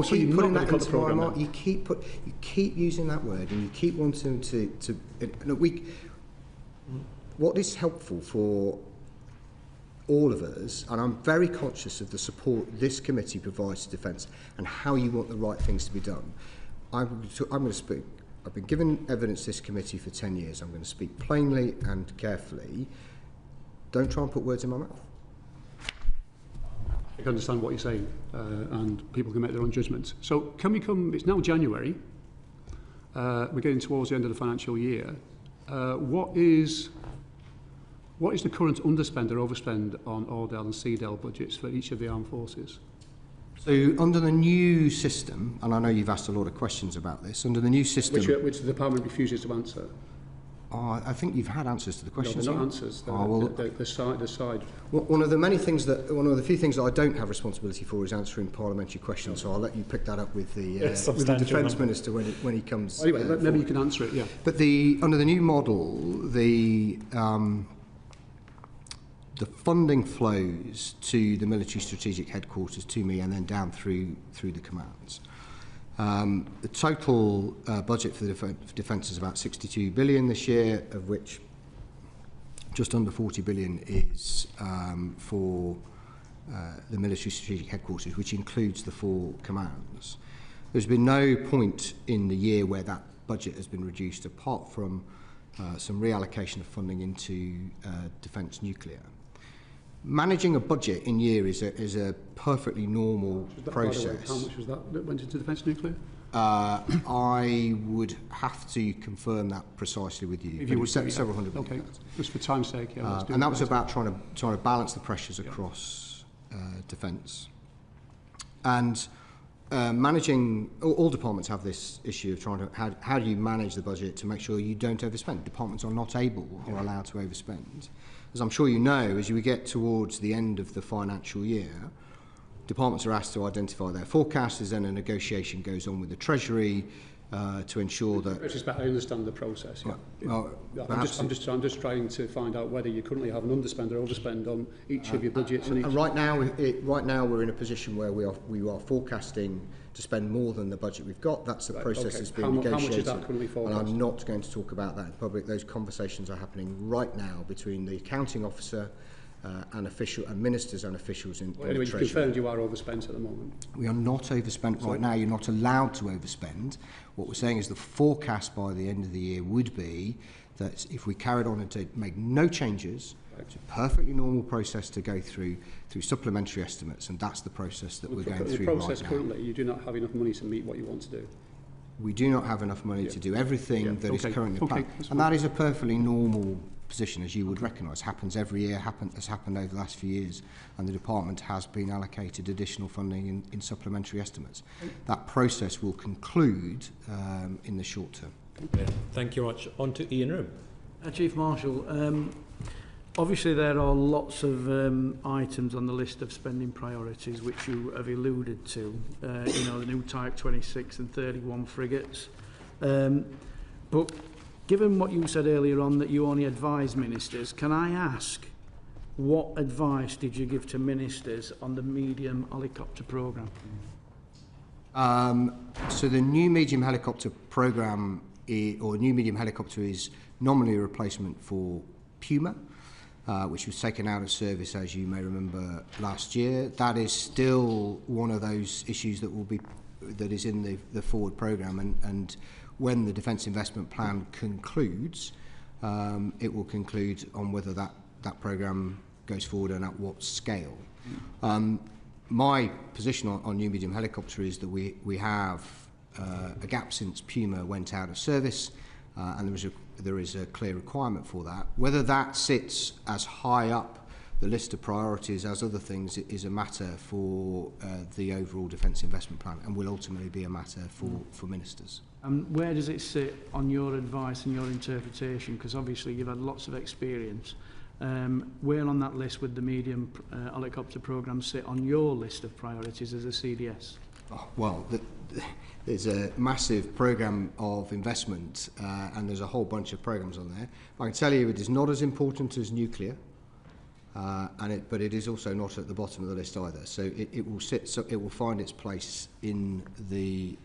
So keep putting that into the programme, my mind. You keep using that word, and you keep wanting to. What is helpful for all of us, and I'm very conscious of the support this committee provides to defence and how you want the right things to be done. I'm going to speak. I've been given evidence to this committee for 10 years. I'm going to speak plainly and carefully. Don't try and put words in my mouth. I can understand what you're saying, and people can make their own judgments. So can we come, it's now January, we're getting towards the end of the financial year. What is the current underspend or overspend on Ordell and CDL budgets for each of the armed forces? So under the new system, and I know you've asked a lot of questions about this, under the new system... Which the Parliament refuses to answer. I think you've had answers to the questions. No, they're not answers. They're side. One of the few things that I don't have responsibility for is answering parliamentary questions. So I'll let you pick that up with the Defence Minister when he comes. Anyway, maybe you can answer it. Yeah. But under the new model, the funding flows to the military strategic headquarters, to me, and then down through the commands. The total budget for the defence is about 62 billion this year, of which just under 40 billion is for the military strategic headquarters, which includes the 4 commands. There's been no point in the year where that budget has been reduced, apart from some reallocation of funding into defence nuclear. Managing a budget in year is a perfectly normal process. How much was that went into defence nuclear? I would have to confirm that precisely with you. If you would, several hundred million. Okay, just for time's sake, yeah. And that was about trying to balance the pressures across defence. And managing, all departments have this issue of trying to, how do you manage the budget to make sure you don't overspend? Departments are not able or allowed to overspend. As I'm sure you know, as we get towards the end of the financial year, departments are asked to identify their forecasts. Then a negotiation goes on with the Treasury to ensure that... I understand the process. Yeah. I'm just trying to find out whether you currently have an underspend or overspend on each of your budgets. And right now we're in a position where we are forecasting to spend more than the budget we've got. That's the process that's being negotiated. How much is that currently forecast? And I'm not going to talk about that in public. Those conversations are happening right now between the accounting officer and ministers and officials in anyway, you confirmed you are overspent at the moment. We are not overspent right now. You're not allowed to overspend. What we're saying is the forecast by the end of the year would be that if we carried on and to make no changes, it's a perfectly normal process to go through supplementary estimates, and that's the process that we're going through right now. The process currently, you do not have enough money to meet what you want to do. We do not have enough money to do everything that is currently planned. And that is a perfectly normal position, as you would recognise. Happens every year, has happened over the last few years, and the department has been allocated additional funding in supplementary estimates. That process will conclude in the short term. Okay. Thank you very much. On to Ian Room. Chief Marshal, obviously there are lots of items on the list of spending priorities which you have alluded to, the new Type 26 and 31 frigates. But given what you said earlier on that you only advise ministers, can I ask what advice did you give to ministers on the medium helicopter programme? So the new medium helicopter programme, or new medium helicopter, is nominally a replacement for Puma, which was taken out of service, as you may remember, last year. That is still one of those issues that is in the forward programme, and when the Defence Investment Plan concludes, it will conclude on whether that programme goes forward and at what scale. My position on new medium helicopter is that we have a gap since Puma went out of service, and there is a clear requirement for that. Whether that sits as high up the list of priorities as other things is a matter for the overall Defence Investment Plan, and will ultimately be a matter for ministers. And where does it sit on your advice and your interpretation? Because obviously you've had lots of experience. Where on that list would the medium helicopter programme sit on your list of priorities as a CDS? Well, there's a massive programme of investment, and there's a whole bunch of programmes on there. I can tell you it is not as important as nuclear. But it is also not at the bottom of the list either. So it will sit. So it will find its place in the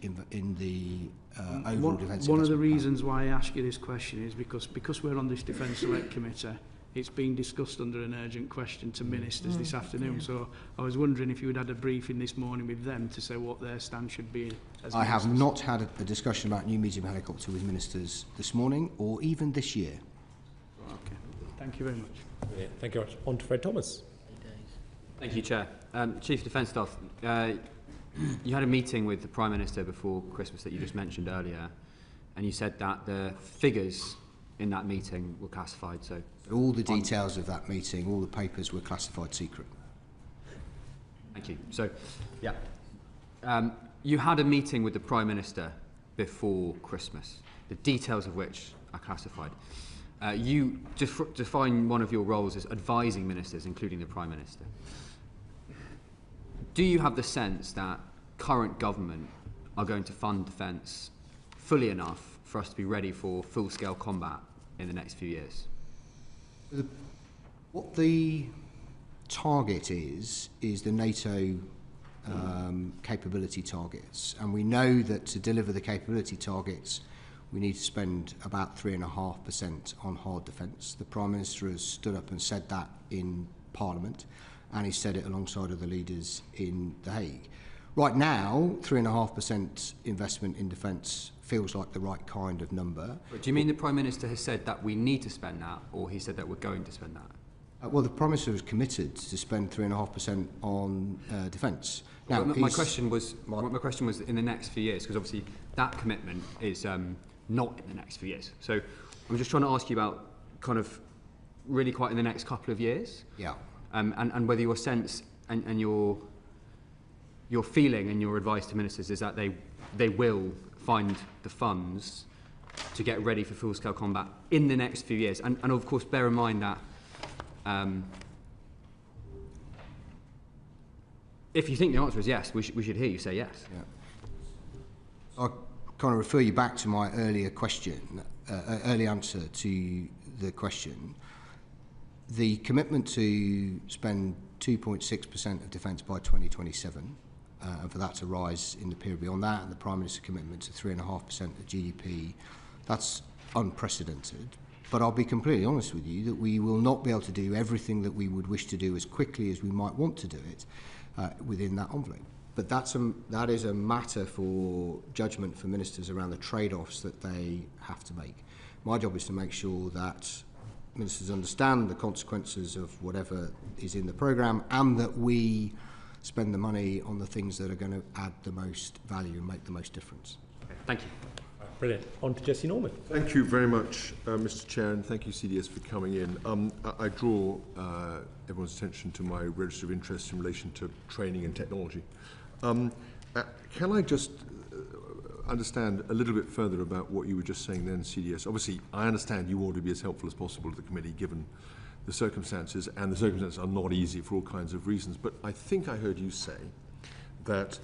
overall defence. One of the reasons why I ask you this question is because we're on this Defence Select Committee. It's been discussed under an urgent question to ministers this afternoon. So I was wondering if you had a briefing this morning with them to say what their stand should be. As I have not had a discussion about new medium helicopter with ministers this morning or even this year. Okay. Thank you very much. Yeah, thank you very much. On to Fred Thomas. Thank you, Chair. Chief of Defence Staff, you had a meeting with the Prime Minister before Christmas that you just mentioned earlier, and you said that the figures in that meeting were classified. So all the details of that meeting, all the papers were classified secret. Thank you. So, yeah, you had a meeting with the Prime Minister before Christmas, the details of which are classified. You define one of your roles as advising ministers, including the Prime Minister. Do you have the sense that current government are going to fund defence fully enough for us to be ready for full-scale combat in the next few years? What the target is the NATO capability targets, and we know that to deliver the capability targets we need to spend about 3.5% on hard defence. The Prime Minister has stood up and said that in Parliament, and he said it alongside of the leaders in The Hague. Right now, 3.5% investment in defence feels like the right kind of number. But do you mean the Prime Minister has said that we need to spend that, or he said that we're going to spend that? Well, the Prime Minister was committed to spend 3.5% on defence. Now, my question was in the next few years, because obviously that commitment is not in the next few years. So I'm just trying to ask you about kind of really quite in the next couple of years. Yeah. And whether your sense and your feeling and your advice to ministers is that they will find the funds to get ready for full-scale combat in the next few years. And of course, bear in mind that if you think the answer is yes, we should hear you say yes. Yeah. I'll kind of refer you back to my earlier question, early answer to the question. The commitment to spend 2.6% of defence by 2027, and for that to rise in the period beyond that, and the Prime Minister's commitment to 3.5% of GDP, that's unprecedented. But I'll be completely honest with you that we will not be able to do everything that we would wish to do as quickly as we might want to do it within that envelope. But that is a matter for judgment for ministers around the trade-offs that they have to make. My job is to make sure that ministers understand the consequences of whatever is in the programme, and that we spend the money on the things that are going to add the most value and make the most difference. Okay, thank you. Brilliant. On to Jesse Norman. Thank you very much, Mr. Chair, and thank you, CDS, for coming in. I draw everyone's attention to my register of interest in relation to training and technology. Can I just understand a little bit further about what you were just saying then, CDS? Obviously, I understand you want to be as helpful as possible to the committee, given the circumstances, and the circumstances are not easy for all kinds of reasons. But I think I heard you say that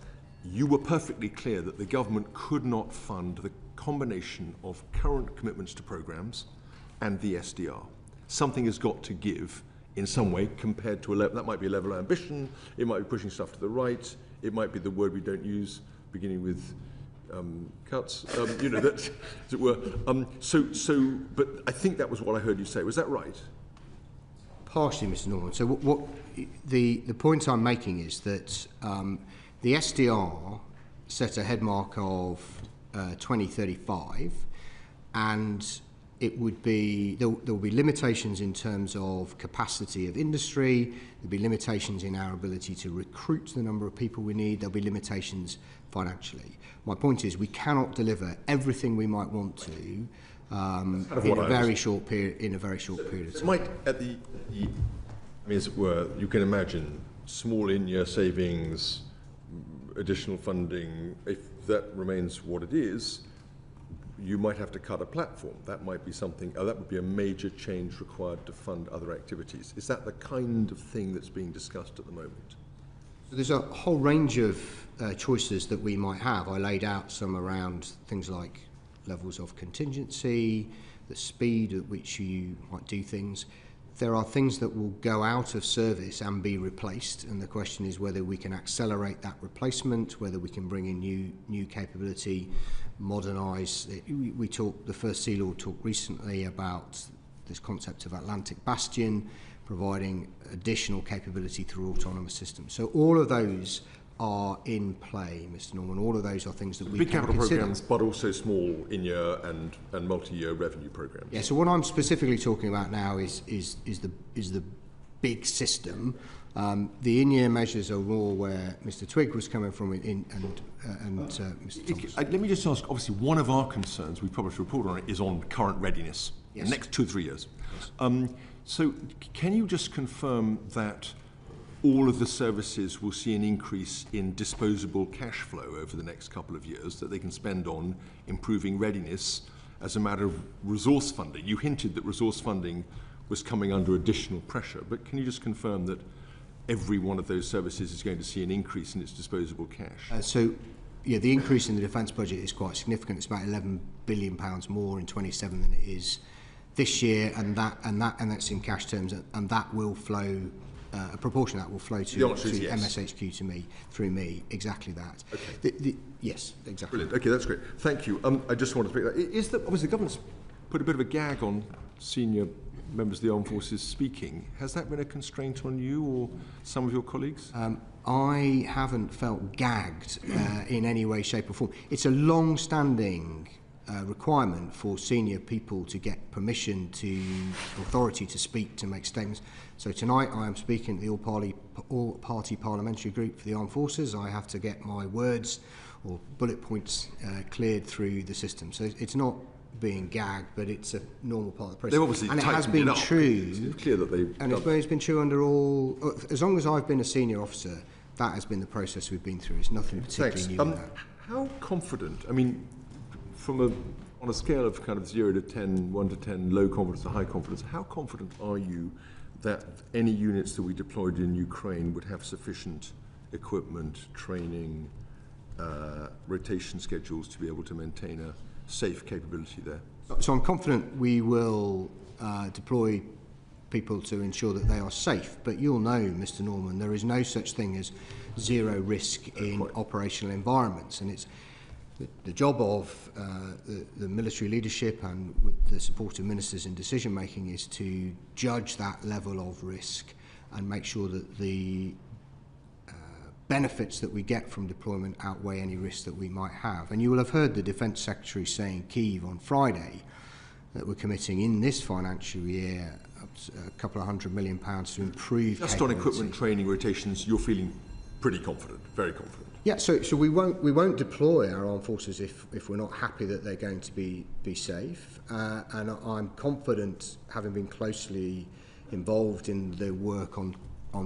you were perfectly clear that the government could not fund the combination of current commitments to programmes and the SDR. Something has got to give in some way compared to a level. That might be a level of ambition, it might be pushing stuff to the right, it might be the word we don't use, beginning with cuts, you know, that, as it were. But I think that was what I heard you say. Was that right? Partially, Mr. Norman. So what the point I'm making is that the SDR set a head mark of 2035, and it would be there will be limitations in terms of capacity of industry. There'll be limitations in our ability to recruit the number of people we need. There'll be limitations financially. My point is we cannot deliver everything we might want to in a very short period. In a very short period of time. It might at the I mean, as it were, you can imagine small in-year savings, additional funding. If that remains what it is, you might have to cut a platform. That might be something, that would be a major change required to fund other activities. Is that the kind of thing that's being discussed at the moment? There's a whole range of choices that we might have. I laid out some around things like levels of contingency, the speed at which you might do things. there are things that will go out of service and be replaced, and the question is whether we can accelerate that replacement, whether we can bring in new capability, modernise. The First Sea Lord talked recently about this concept of Atlantic Bastion, providing additional capability through autonomous systems. So all of those are in play, Mr. Norman. All of those are things that we big can capital consider. programs, but also small in-year and multi-year revenue programs. Yeah. So what I'm specifically talking about now is the big system. The in-year measures are all where Mr. Twigg was coming from, and Mr. Thomas. Let me just ask. Obviously, one of our concerns, we published a report on it, is on current readiness. Yes. The next 2 or 3 years. Yes. So, can you just confirm that all of the services will see an increase in disposable cash flow over the next couple of years that they can spend on improving readiness as a matter of resource funding? You hinted that resource funding was coming under additional pressure, but can you just confirm that every one of those services is going to see an increase in its disposable cash? Yeah, the increase in the defence budget is quite significant. It's about £11 billion more in 27 than it is this year, and that's in cash terms, and that will flow. A proportion of that will flow to yes. MSHQ through me. Exactly that. Okay. Yes, exactly. Brilliant. Okay, that's great. Thank you. I just wanted to pick that. Obviously, the government's put a bit of a gag on senior members of the armed forces speaking. Has that been a constraint on you or some of your colleagues? I haven't felt gagged in any way, shape or form. It's a long-standing requirement for senior people to get permission to authority to speak, to make statements. So tonight I am speaking at the all-party parliamentary group for the armed forces. I have to get my words or bullet points cleared through the system. So it's not being gagged, but it's a normal part of the process. They've obviously and it has tightened been it up. true. It's clear that they've and it's been true under all. As long as I've been a senior officer, that has been the process we've been through. It's nothing particularly new in that. How confident? I mean, on a scale of kind of 0 to 10, 1 to 10, low confidence to high confidence, how confident are you that any units that we deployed in Ukraine would have sufficient equipment, training, rotation schedules to be able to maintain a safe capability there? So I'm confident we will deploy people to ensure that they are safe. But you'll know, Mr. Norman, there is no such thing as zero risk in operational environments, and it's the job of the military leadership and with the support of ministers in decision making is to judge that level of risk and make sure that the benefits that we get from deployment outweigh any risks that we might have. And you will have heard the Defence Secretary say in Kyiv on Friday that we're committing in this financial year a couple of £100 million to improve just on equipment, training, rotations, you're feeling pretty confident, very confident. Yeah, so we won't deploy our armed forces if we're not happy that they're going to be safe. And I'm confident, having been closely involved in the work on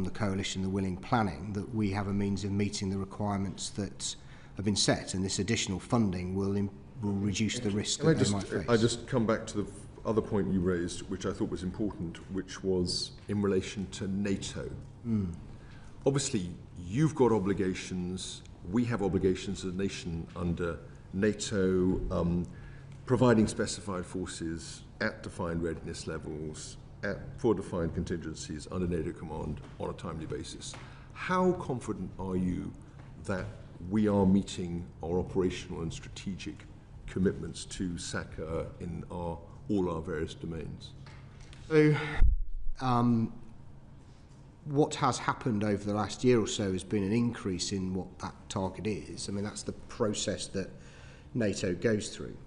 the coalition, the willing planning, that we have a means of meeting the requirements that have been set, and this additional funding will reduce the risk that they might face. I just come back to the other point you raised, which I thought was important, which was in relation to NATO. Obviously, you've got obligations, we have obligations as a nation under NATO, providing specified forces at defined readiness levels, for defined contingencies under NATO command on a timely basis. How confident are you that we are meeting our operational and strategic commitments to SACA in all our various domains? So, what has happened over the last year or so has been an increase in what that target is. I mean, that's the process that NATO goes through.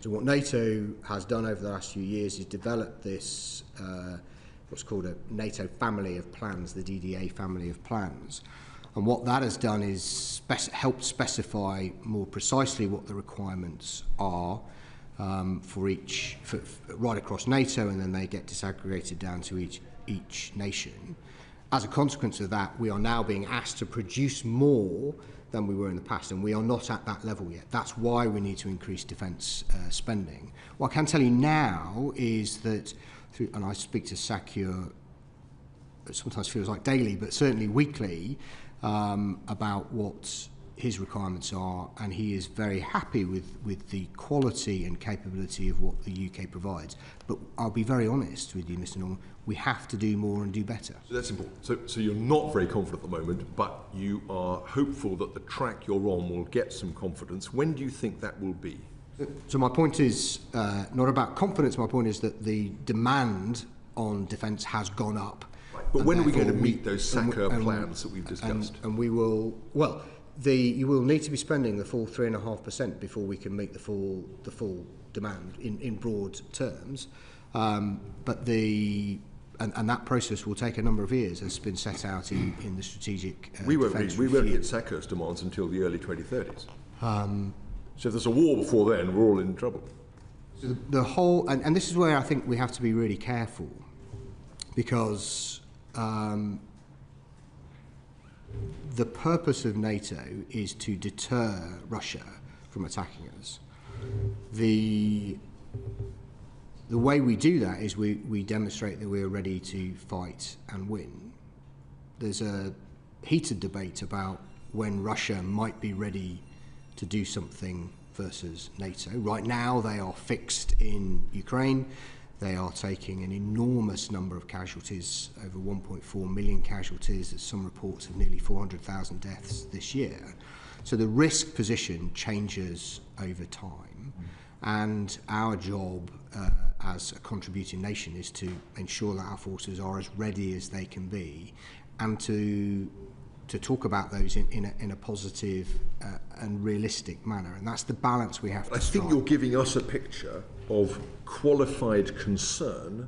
So what NATO has done over the last few years is develop this, what's called a NATO family of plans, the DDA family of plans. And what that has done is help specify more precisely what the requirements are right across NATO, and then they get disaggregated down to each nation. As a consequence of that, we are now being asked to produce more than we were in the past, and we are not at that level yet. That's why we need to increase defence spending. What I can tell you now is that, and I speak to SACUR, it sometimes feels like daily, but certainly weekly, about what his requirements are, and he is very happy with the quality and capability of what the UK provides. But I'll be very honest with you, Mr. Norman, we have to do more and do better. So that's important. So you're not very confident at the moment, but you are hopeful that the track you're on will get some confidence. When do you think that will be? So my point is not about confidence, my point is that the demand on defence has gone up. Right. But when are we going to meet those SACR plans that we've discussed? And we will, well, you will need to be spending the full 3.5% before we can meet the full demand in broad terms. But that process will take a number of years, as has been set out in the strategic we won't hit SACR's demands until the early 2030s. So if there's a war before then, we're all in trouble. So the whole, and this is where I think we have to be really careful, because the purpose of NATO is to deter Russia from attacking us. The way we do that is we demonstrate that we're ready to fight and win. There's a heated debate about when Russia might be ready to do something versus NATO. Right now they are fixed in Ukraine. They are taking an enormous number of casualties, over 1.4 million casualties. There's some reports of nearly 400,000 deaths this year. So the risk position changes over time. And our job as a contributing nation is to ensure that our forces are as ready as they can be, and to talk about those in a positive and realistic manner. And that's the balance we have to strike. I think you're giving us a picture of qualified concern,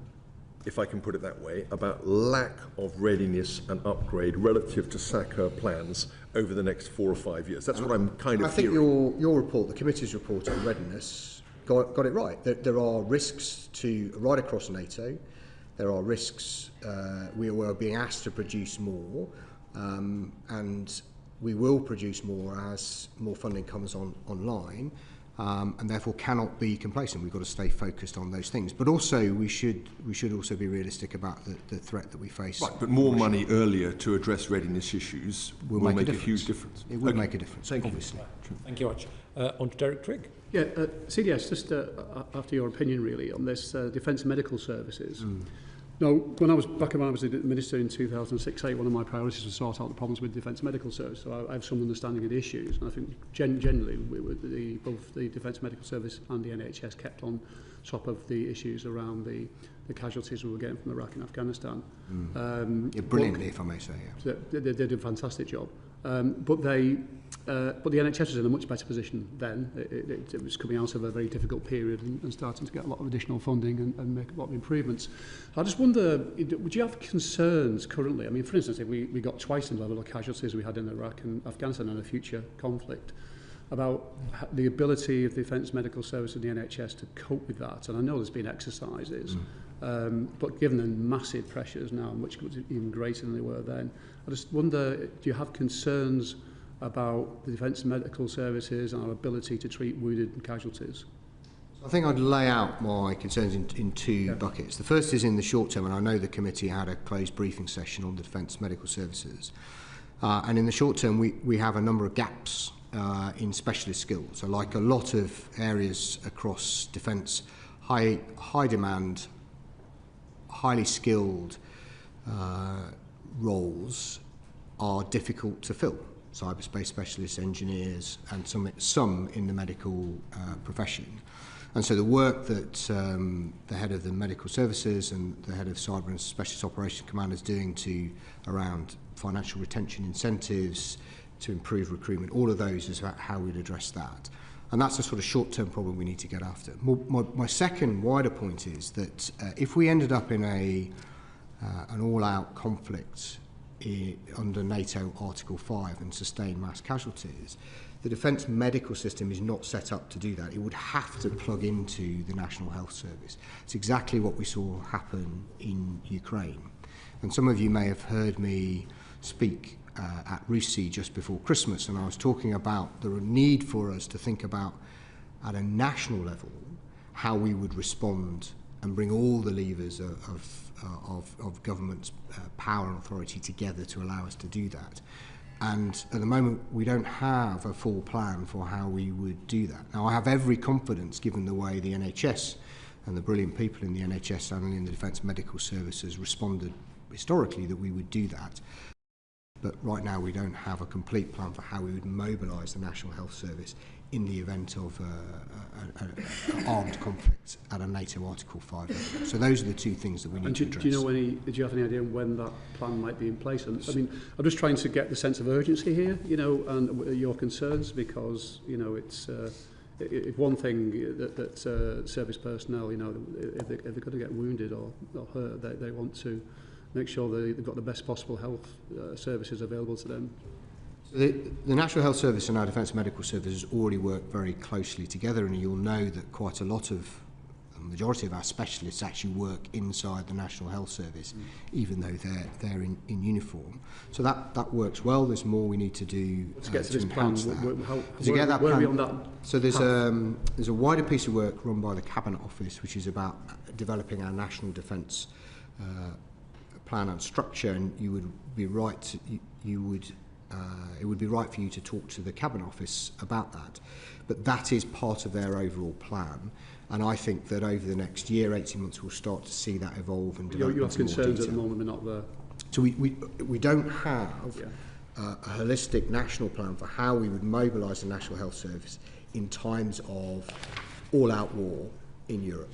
if I can put it that way, about lack of readiness and upgrade relative to SACR plans over the next 4 or 5 years. That's what I'm kind of hearing. I think your report, the committee's report on readiness, got it right. There are risks right across NATO. There are risks. We are being asked to produce more, and we will produce more as more funding comes online. And therefore cannot be complacent. We've got to stay focused on those things. But also we should also be realistic about the threat that we face. Right, but more money earlier to address readiness issues will make a huge difference. It will make a difference, Thank obviously. You. Thank you much. On to Derek Trigg. Yeah, CDS, just after your opinion really on this Defence Medical Services. Now, when I was the Minister in 2006-8, one of my priorities was to sort out the problems with Defence Medical Service. So I have some understanding of the issues, and I think generally both the Defence Medical Service and the NHS kept on top of the issues around the casualties we were getting from Iraq and Afghanistan. Brilliantly, if I may say. Yeah. They did a fantastic job. But the NHS was in a much better position then. It was coming out of a very difficult period and starting to get a lot of additional funding and make a lot of improvements. I just wonder, would you have concerns currently? I mean, for instance, if we got twice the level of casualties we had in Iraq and Afghanistan in a future conflict, about the ability of the Defence Medical Service and the NHS to cope with that. And I know there's been exercises, but given the massive pressures now, which was even greater than they were then, I just wonder, do you have concerns about the Defence Medical Services and our ability to treat wounded and casualties? I think I'd lay out my concerns in two buckets. The first is in the short term, and I know the committee had a closed briefing session on the Defence Medical Services. And in the short term, we have a number of gaps in specialist skills. So like a lot of areas across defence, high demand, highly skilled roles are difficult to fill. Cyberspace specialists, engineers, and some in the medical profession. And so the work that the head of the medical services and the head of cyber and specialist operations command is doing around financial retention incentives, to improve recruitment, all of those is about how we'd address that. And that's a sort of short-term problem we need to get after. My second wider point is that if we ended up in an all-out conflict under NATO Article 5 and sustained mass casualties, the defence medical system is not set up to do that. It would have to plug into the National Health Service. It's exactly what we saw happen in Ukraine. And some of you may have heard me speak at RUSI just before Christmas, and I was talking about the need for us to think about, at a national level, how we would respond and bring all the levers of government's power and authority together to allow us to do that. And at the moment, we don't have a full plan for how we would do that. Now, I have every confidence, given the way the NHS and the brilliant people in the NHS and in the Defence Medical Service has responded historically, that we would do that. But right now, we don't have a complete plan for how we would mobilise the National Health Service in the event of an armed conflict at a NATO Article 5 level. So those are the two things that we need to address. Do you have any idea when that plan might be in place? And I mean, I'm just trying to get the sense of urgency here, and your concerns, because, it's if one thing that service personnel, if they're going to get wounded or hurt, they want to make sure they've got the best possible health services available to them. The National Health Service and our Defence Medical Service has already worked very closely together, and you'll know that quite a lot of, the majority of our specialists actually work inside the National Health Service, even though they're in uniform. So that works well. There's more we need to do to get to this plan. Where are we on that? So there's a wider piece of work run by the Cabinet Office, which is about developing our national defence plan and structure, and you would be right. It would be right for you to talk to the Cabinet Office about that. But that is part of their overall plan. And I think that over the next year, 18 months, we'll start to see that evolve and develop. You have concerns at the moment, we're not there. So we don't have a holistic national plan for how we would mobilise the National Health Service in times of all-out war in Europe.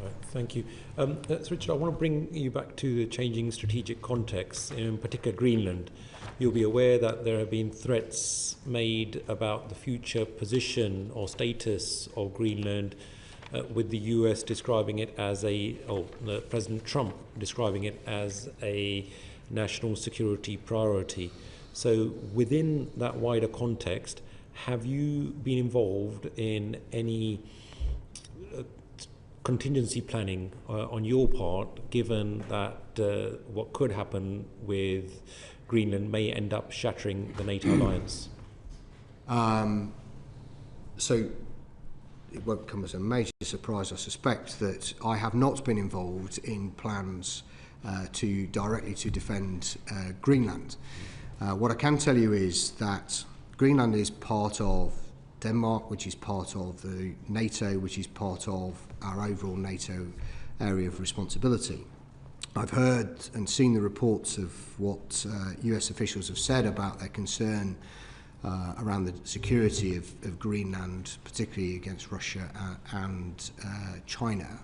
Right, thank you. So Richard, I want to bring you back to the changing strategic context, in particular Greenland. You'll be aware that there have been threats made about the future position or status of Greenland, with the US describing it as President Trump describing it as a national security priority. So within that wider context, have you been involved in any contingency planning on your part, given that what could happen with Greenland may end up shattering the NATO alliance? So it won't come as a major surprise, I suspect, that I have not been involved in plans directly to defend Greenland. What I can tell you is that Greenland is part of Denmark, which is part of the NATO, which is part of our overall NATO area of responsibility. I've heard and seen the reports of what US officials have said about their concern around the security of Greenland, particularly against Russia and China.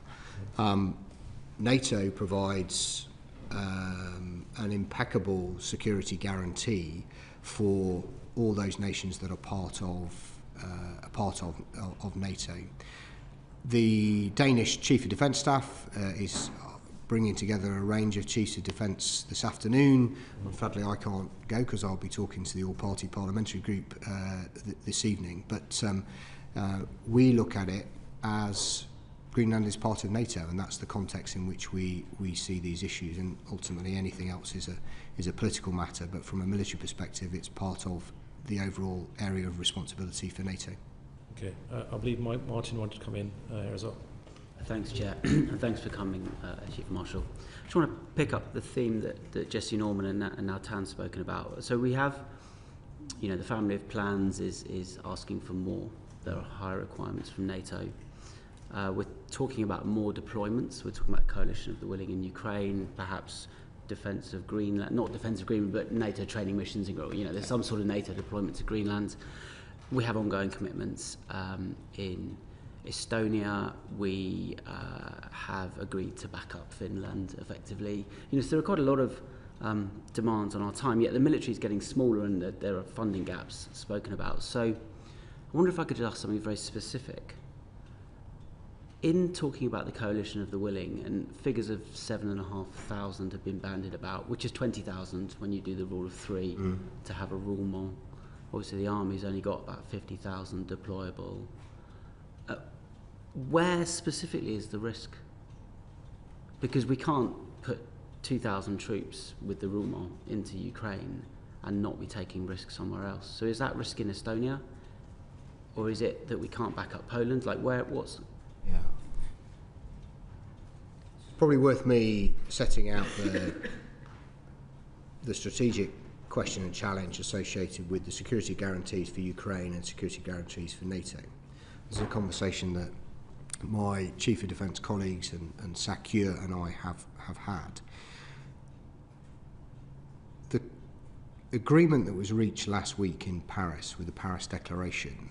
NATO provides an impeccable security guarantee for all those nations that are part of NATO. The Danish Chief of Defence Staff is bringing together a range of Chiefs of Defence this afternoon. Sadly, I can't go because I'll be talking to the all-party Parliamentary group this evening. But we look at it as Greenland is part of NATO, and that's the context in which we see these issues. And ultimately, anything else is a political matter. But from a military perspective, it's part of the overall area of responsibility for NATO. Okay, I believe Martin wanted to come in here as well. Thanks, Chair, and thanks for coming, Chief Marshal. I just want to pick up the theme that Jesse Norman and now Tan's spoken about. So we have, the family of plans is asking for more. There are higher requirements from NATO. We're talking about more deployments. We're talking about coalition of the willing in Ukraine, perhaps defence of Greenland, not defence of Greenland, but NATO training missions. There's some sort of NATO deployment to Greenland. We have ongoing commitments in Estonia. We have agreed to back up Finland effectively. So there are quite a lot of demands on our time, yet the military is getting smaller and there are funding gaps spoken about. So I wonder if I could ask something very specific. In talking about the coalition of the willing, and figures of 7,500 have been bandied about, which is 20,000 when you do the rule of three to have a roulement. Obviously the army's only got about 50,000 deployable. Where specifically is the risk? Because we can't put 2,000 troops with the roulement into Ukraine and not be taking risk somewhere else. So is that risk in Estonia? Or is it that we can't back up Poland? What's... Yeah. It's probably worth me setting out the strategic question and challenge associated with the security guarantees for Ukraine and security guarantees for NATO. This is a conversation that my Chief of Defence colleagues and Sakure and I have had. The agreement that was reached last week in Paris with the Paris Declaration,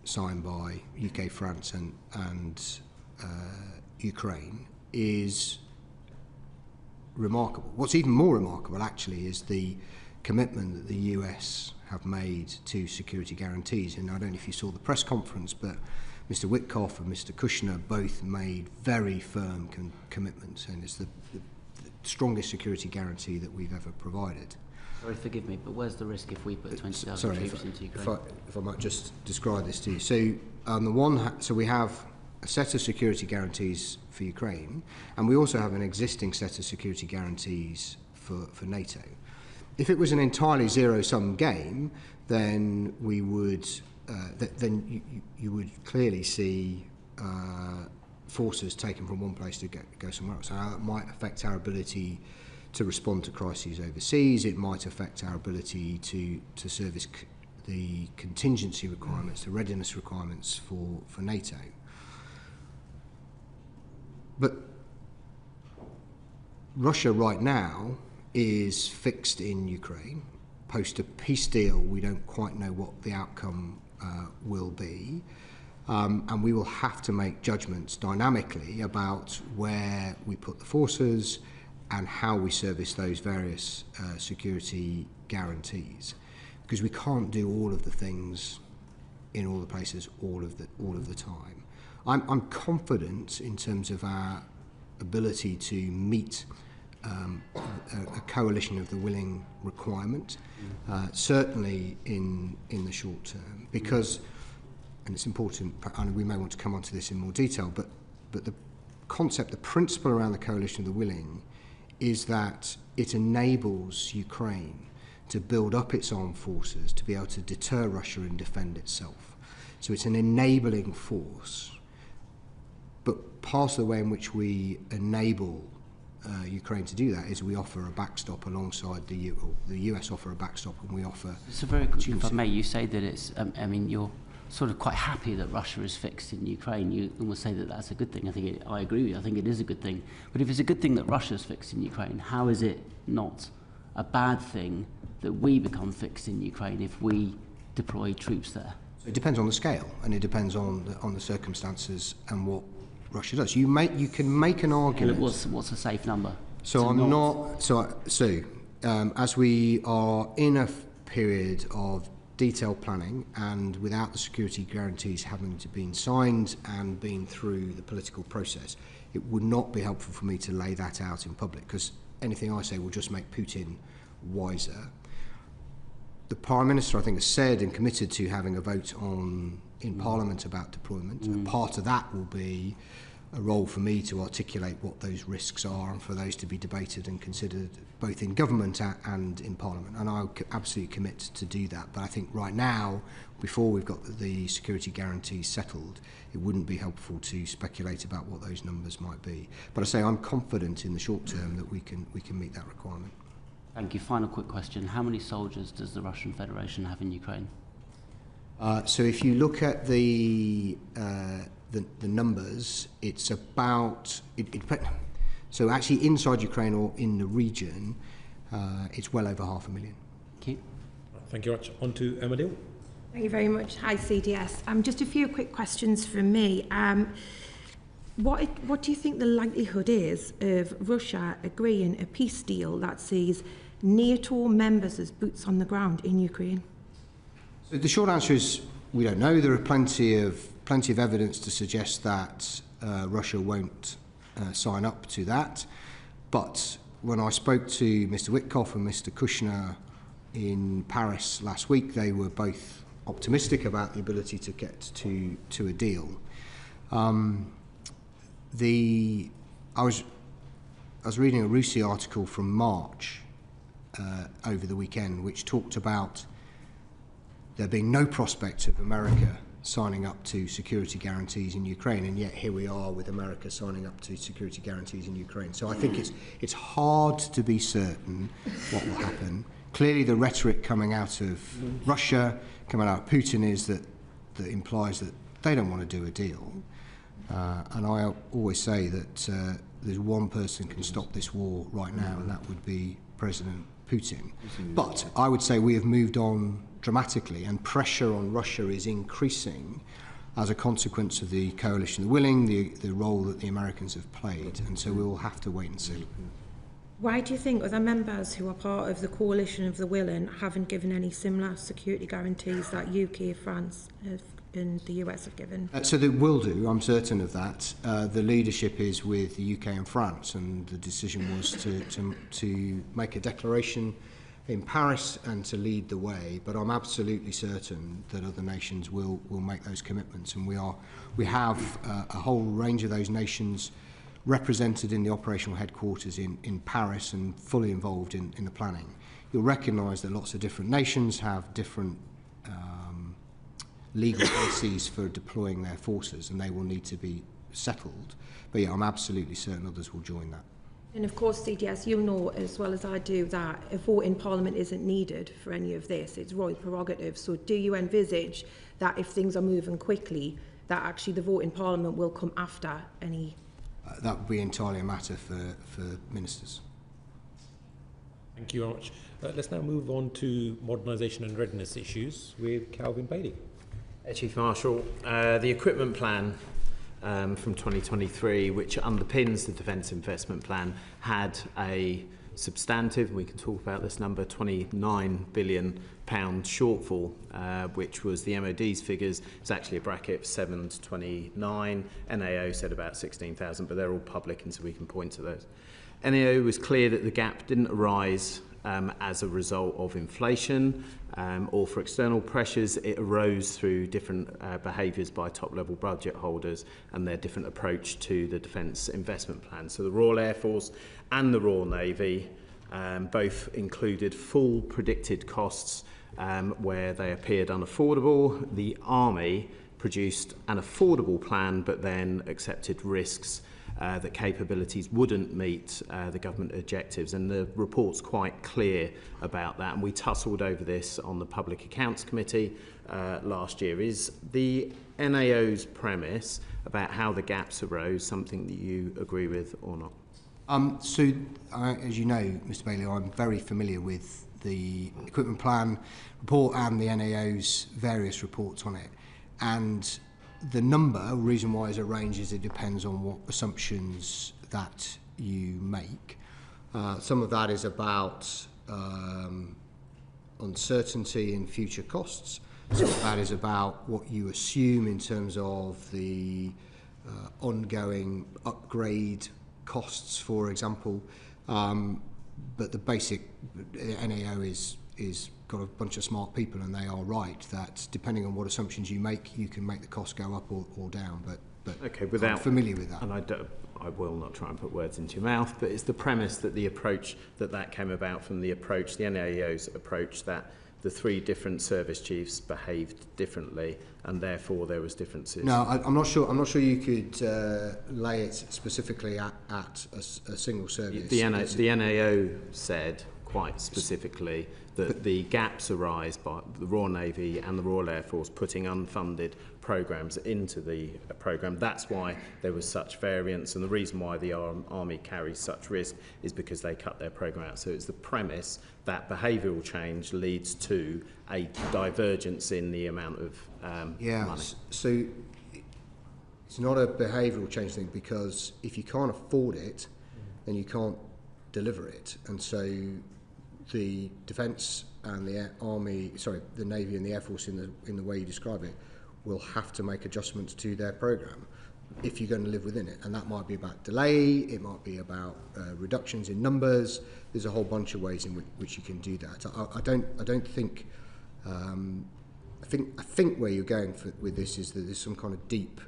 signed by UK, France and Ukraine, is remarkable. What's even more remarkable, actually, is the commitment that the US have made to security guarantees. And I don't know if you saw the press conference, but Mr. Witkoff and Mr. Kushner both made very firm commitments, and it's the strongest security guarantee that we've ever provided. Sorry, forgive me, but where's the risk if we put 20,000 troops into Ukraine? If I might just describe this to you. So, on the one so we have a set of security guarantees for Ukraine, and we also have an existing set of security guarantees for NATO. If it was an entirely zero-sum game, then we would you would clearly see forces taken from one place to go somewhere else. So that might affect our ability to respond to crises overseas. It might affect our ability to service the contingency requirements, the readiness requirements for NATO. But Russia right now is fixed in Ukraine. Post a peace deal, we don't quite know what the outcome will be. And we will have to make judgments dynamically about where we put the forces and how we service those various security guarantees, because we can't do all of the things in all the places all of the time. I'm confident in terms of our ability to meet a coalition of the willing requirement, certainly in the short term, because, and it's important, and we may want to come onto this in more detail, but the concept, the principle around the coalition of the willing is that it enables Ukraine to build up its armed forces to be able to deter Russia and defend itself. So it's an enabling force. But part of the way in which we enable Ukraine to do that is we offer a backstop alongside the US offer a backstop, and we offer... So very quickly, if I may, you say that it's, I mean, you're sort of quite happy that Russia is fixed in Ukraine. You almost say that that's a good thing. I agree with you. I think it is a good thing. But if it's a good thing that Russia is fixed in Ukraine, how is it not a bad thing that we become fixed in Ukraine if we deploy troops there? It depends on the scale, and it depends on the circumstances and what Russia does. You can make an argument. What's a safe number? So as we are in a period of detailed planning, and without the security guarantees having to been signed and been through the political process, it would not be helpful for me to lay that out in public, because anything I say will just make Putin wiser. The Prime Minister, I think, has said and committed to having a vote in Parliament about deployment. And part of that will be a role for me to articulate what those risks are, and for those to be debated and considered both in government and in Parliament. And I'll absolutely commit to do that. But I think right now, before we've got the security guarantees settled, it wouldn't be helpful to speculate about what those numbers might be. But I say I'm confident in the short term that we can meet that requirement. Thank you. Final quick question. How many soldiers does the Russian Federation have in Ukraine? So if you look at the numbers, it's about... So actually inside Ukraine or in the region, it's well over 500,000. Thank you. Thank you very much. On to Emma. Thank you very much. Hi, CDS. Just a few quick questions from me. What do you think the likelihood is of Russia agreeing a peace deal that sees NATO members as boots on the ground in Ukraine? So the short answer is we don't know. There are plenty of evidence to suggest that Russia won't sign up to that. But when I spoke to Mr. Witkoff and Mr. Kushner in Paris last week, they were both optimistic about the ability to get to a deal. I was reading a Rusi article from March over the weekend, which talked about there being no prospect of America signing up to security guarantees in Ukraine, and yet here we are with America signing up to security guarantees in Ukraine. So I think it's hard to be certain what will happen. Clearly the rhetoric coming out of Russia, coming out of Putin, is that implies that they don't want to do a deal. And I always say that there's one person can stop this war right now, and that would be President Putin. But I would say we have moved on dramatically, and pressure on Russia is increasing as a consequence of the coalition of the willing, the role that the Americans have played, and so we will have to wait and see. Why do you think other members who are part of the coalition of the willing haven't given any similar security guarantees that UK, France and the US have given? So they will do, I'm certain of that. The leadership is with the UK and France, and the decision was to make a declaration in Paris and to lead the way, but I'm absolutely certain that other nations will make those commitments, and we have a whole range of those nations represented in the operational headquarters in Paris and fully involved in the planning. You'll recognise that lots of different nations have different legal bases for deploying their forces, and they will need to be settled. But yeah, I'm absolutely certain others will join that. And of course, CDS, you'll know as well as I do that a vote in Parliament isn't needed for any of this. It's royal prerogative. So do you envisage that if things are moving quickly, that actually the vote in Parliament will come after any? That would be entirely a matter for ministers. Thank you very much. Let's now move on to modernisation and readiness issues with Calvin Bailey. Chief Marshal, the equipment plan from 2023, which underpins the Defence Investment Plan, had a substantive, we can talk about this number, £29 billion shortfall, which was the MOD's figures. It's actually a bracket of 7 to 29. NAO said about 16,000, but they're all public, and so we can point to those. NAO was clear that the gap didn't arise as a result of inflation or for external pressures. It arose through different behaviours by top-level budget holders and their different approach to the Defence Investment Plan. So the Royal Air Force and the Royal Navy both included full predicted costs where they appeared unaffordable. The Army produced an affordable plan but then accepted risks that capabilities wouldn't meet the government objectives, and the report's quite clear about that, and we tussled over this on the Public Accounts Committee last year. Is the NAO's premise about how the gaps arose something that you agree with or not? As you know, Mr Bailey, I'm very familiar with the equipment plan report and the NAO's various reports on it, and the reason why it's a range is it depends on what assumptions that you make. Some of that is about uncertainty in future costs. Some of that is about what you assume in terms of the ongoing upgrade costs, for example. But the basic NAO is got a bunch of smart people, and they are right that depending on what assumptions you make, you can make the cost go up or down. But okay, I'm familiar with that. And I will not try and put words into your mouth, but it's the premise that the approach that came about from the NAO's approach, that the three different service chiefs behaved differently, and therefore there was differences. No, I'm not sure. I'm not sure you could lay it specifically at a single service. The NAO said quite specifically that the gaps arise by the Royal Navy and the Royal Air Force putting unfunded programmes into the programme. That's why there was such variance, and the reason why the Army carries such risk is because they cut their programme out. So it's the premise that behavioural change leads to a divergence in the amount of money. So it's not a behavioural change thing, because if you can't afford it, then you can't deliver it, and so the Defence and the the Navy and the Air Force, in the way you describe it, will have to make adjustments to their programme if you're going to live within it, and that might be about delay, it might be about reductions in numbers. There's a whole bunch of ways in which you can do that. I don't think. I think where you're going with this is that there's some kind of deep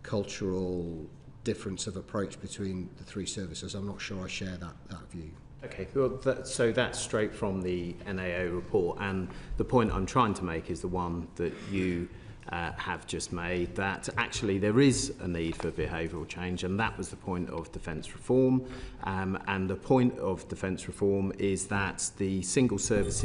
cultural difference of approach between the three services. I'm not sure I share that view. Okay, well, so that's straight from the NAO report, and the point I'm trying to make is the one that you have just made, that actually there is a need for behavioural change, and that was the point of defence reform. And the point of defence reform is that the single service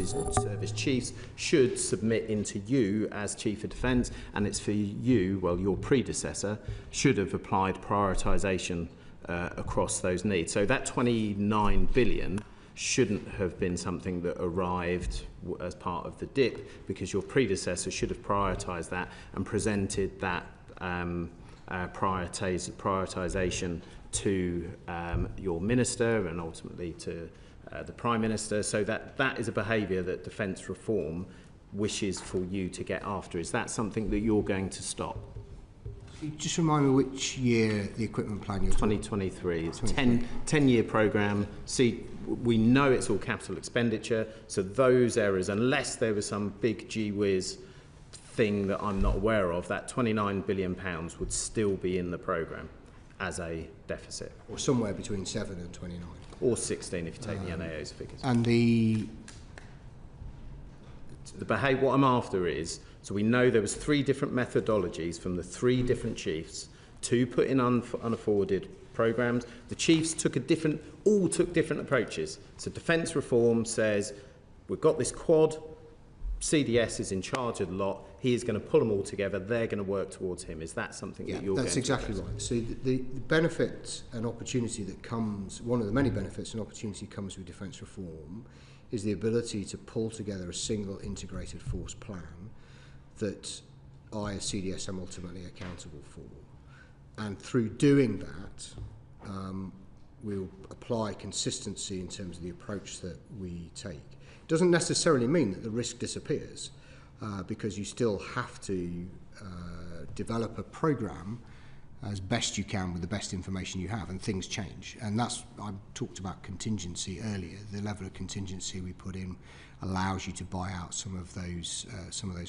chiefs should submit into you as Chief of Defence, and it's for you, well, your predecessor should have applied prioritisation across those needs. So that 29 billion shouldn't have been something that arrived as part of the DIP, because your predecessor should have prioritised that and presented that prioritisation to your minister and ultimately to the Prime Minister. So that is a behaviour that defence reform wishes for you to get after. Is that something that you're going to stop? Just remind me which year the equipment plan you're 2023. It's a 10-year programme. See, we know it's all capital expenditure, so those areas, unless there was some big gee-whiz thing that I'm not aware of, that £29 billion would still be in the programme as a deficit. Or somewhere between 7 and 29. Or 16 if you take the NAO's figures. And what I'm after is, so we know there was 3 different methodologies from the 3 different chiefs to put in unafforded programmes. The chiefs all took different approaches. So defence reform says, we've got this quad, CDS is in charge of the lot, he is going to pull them all together, they're going to work towards him. Is that something that you're going to that's exactly right. So the benefit and opportunity that comes, one of the many benefits and opportunity comes with defence reform, is the ability to pull together a single integrated force plan that I as CDS am ultimately accountable for. And through doing that, we'll apply consistency in terms of the approach that we take. It doesn't necessarily mean that the risk disappears, because you still have to develop a programme as best you can with the best information you have, and things change. And I talked about contingency earlier. The level of contingency we put in allows you to buy out some of those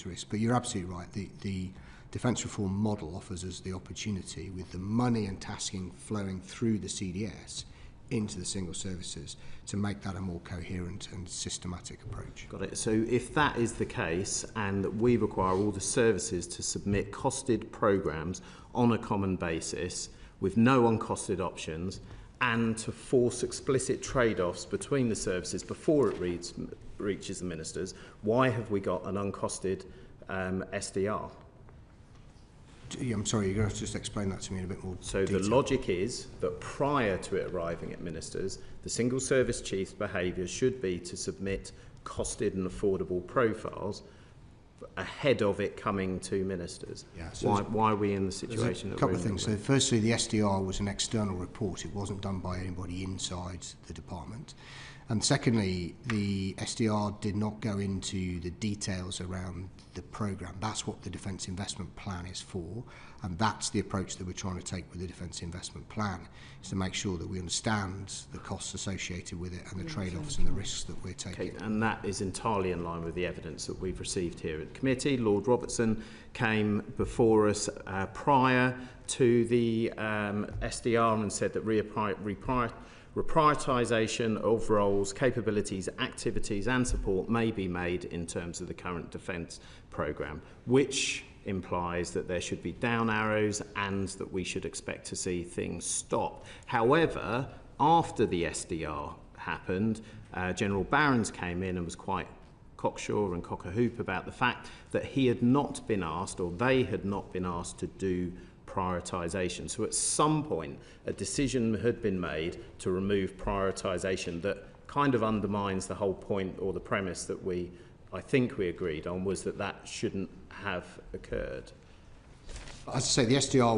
risks. But you're absolutely right. The defence reform model offers us the opportunity, with the money and tasking flowing through the CDS into the single services, to make that a more coherent and systematic approach. Got it. So if that is the case, and we require all the services to submit costed programmes on a common basis with no uncosted options, and to force explicit trade-offs between the services before it reaches the ministers, why have we got an uncosted SDR? I'm sorry, you're going to have to just explain that to me in a bit more So detail. The logic is that prior to it arriving at ministers, the single service chief's behaviour should be to submit costed and affordable profiles ahead of it coming to ministers. Yeah, so why are we in the situation that we're in? A couple of things. So firstly, the SDR was an external report. It wasn't done by anybody inside the department. And secondly, the SDR did not go into the details around the programme. That's what the Defence Investment Plan is for, and that's the approach that we're trying to take with the Defence Investment Plan, is to make sure that we understand the costs associated with it and the trade-offs and the risks that we're taking. Okay, and that is entirely in line with the evidence that we've received here at committee. Lord Robertson came before us prior to the SDR and said that reprioritisation of roles, capabilities, activities and support may be made in terms of the current defence programme, which implies that there should be down arrows and that we should expect to see things stop. However, after the SDR happened, General Barons came in and was quite cocksure and cock-a-hoop about the fact that he had not been asked, or they had not been asked, to do prioritisation. So at some point a decision had been made to remove prioritisation that kind of undermines the whole point, or the premise that I think we agreed on, was that shouldn't have occurred. As I say, the SDR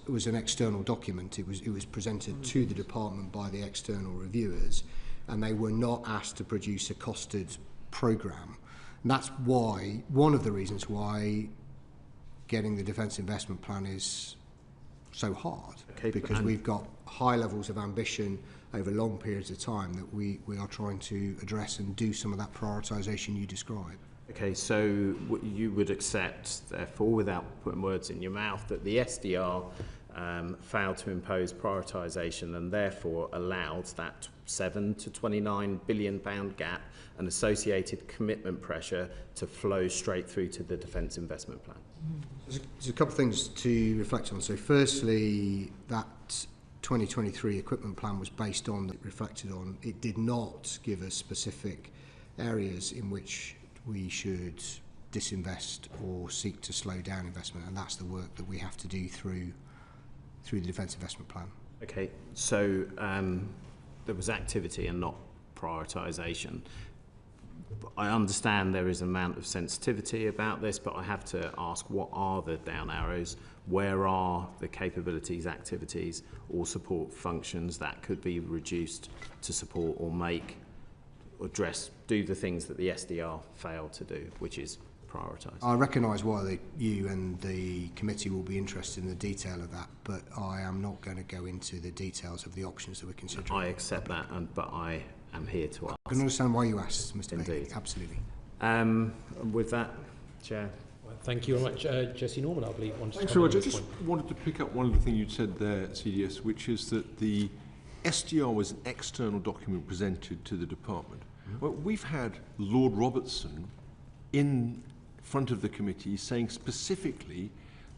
was an external document. It was presented to the department by the external reviewers, and they were not asked to produce a costed programme. And that's why, one of the reasons why getting the Defence Investment Plan is so hard, because we've got high levels of ambition over long periods of time that we are trying to address and do some of that prioritisation you describe. Okay, so you would accept, therefore, without putting words in your mouth, that the SDR failed to impose prioritisation and therefore allowed that £7 to £29 billion gap and associated commitment pressure to flow straight through to the Defence Investment Plan. There's a couple of things to reflect on. So firstly, that 2023 equipment plan was based on, reflected on, it did not give us specific areas in which we should disinvest or seek to slow down investment, and that's the work that we have to do through the Defence Investment Plan. Okay, so there was activity and not prioritisation. I understand there is an amount of sensitivity about this, but I have to ask, what are the down arrows? Where are the capabilities, activities or support functions that could be reduced to support or do the things that the SDR failed to do, which is prioritise? I recognise why you and the committee will be interested in the detail of that, but I am not going to go into the details of the options that we're considering. I accept that, but I am here to ask. I can understand why you asked, Mr. Indeed. Bailey. Absolutely. With that, Chair. Thank you very much. Jesse Norman, I believe, wanted Thanks to very comment much. I on this just point. wanted to pick up one of the things you'd said there, CDS, which is that the SDR was an external document presented to the department. Well, we've had Lord Robertson in front of the committee saying specifically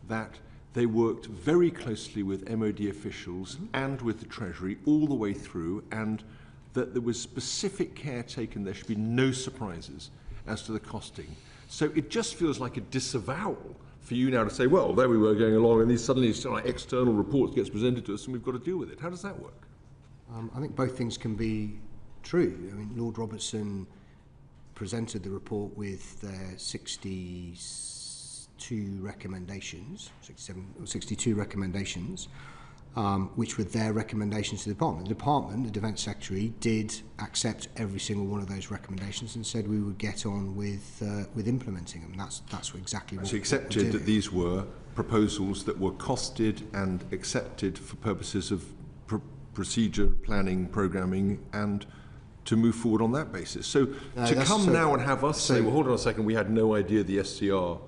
that they worked very closely with MOD officials and with the Treasury all the way through, and that there was specific care taken. There should be no surprises as to the costing. So it just feels like a disavowal for you now to say, well, there we were going along and these suddenly external reports gets presented to us and we've got to deal with it. How does that work? I think both things can be true. I mean, Lord Robertson presented the report with their 62 recommendations, 62 recommendations, which were their recommendations to the department. The department, the Defence Secretary, did accept every single one of those recommendations and said we would get on with implementing them. That's exactly what. So accepted that these were proposals that were costed and accepted for purposes of procedure, planning, programming, and to move forward on that basis. So to come now and have us say, well, hold on a second, we had no idea the SDR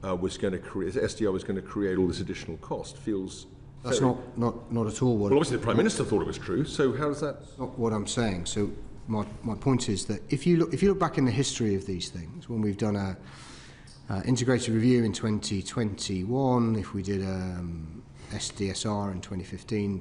was going to create all this additional cost, feels. That's not at all what. Well, obviously the Prime Minister thought it was true. So how does that? That's not what I'm saying. So my point is that if you look back in the history of these things, when we've done a integrated review in 2021, if we did SDSR in 2015,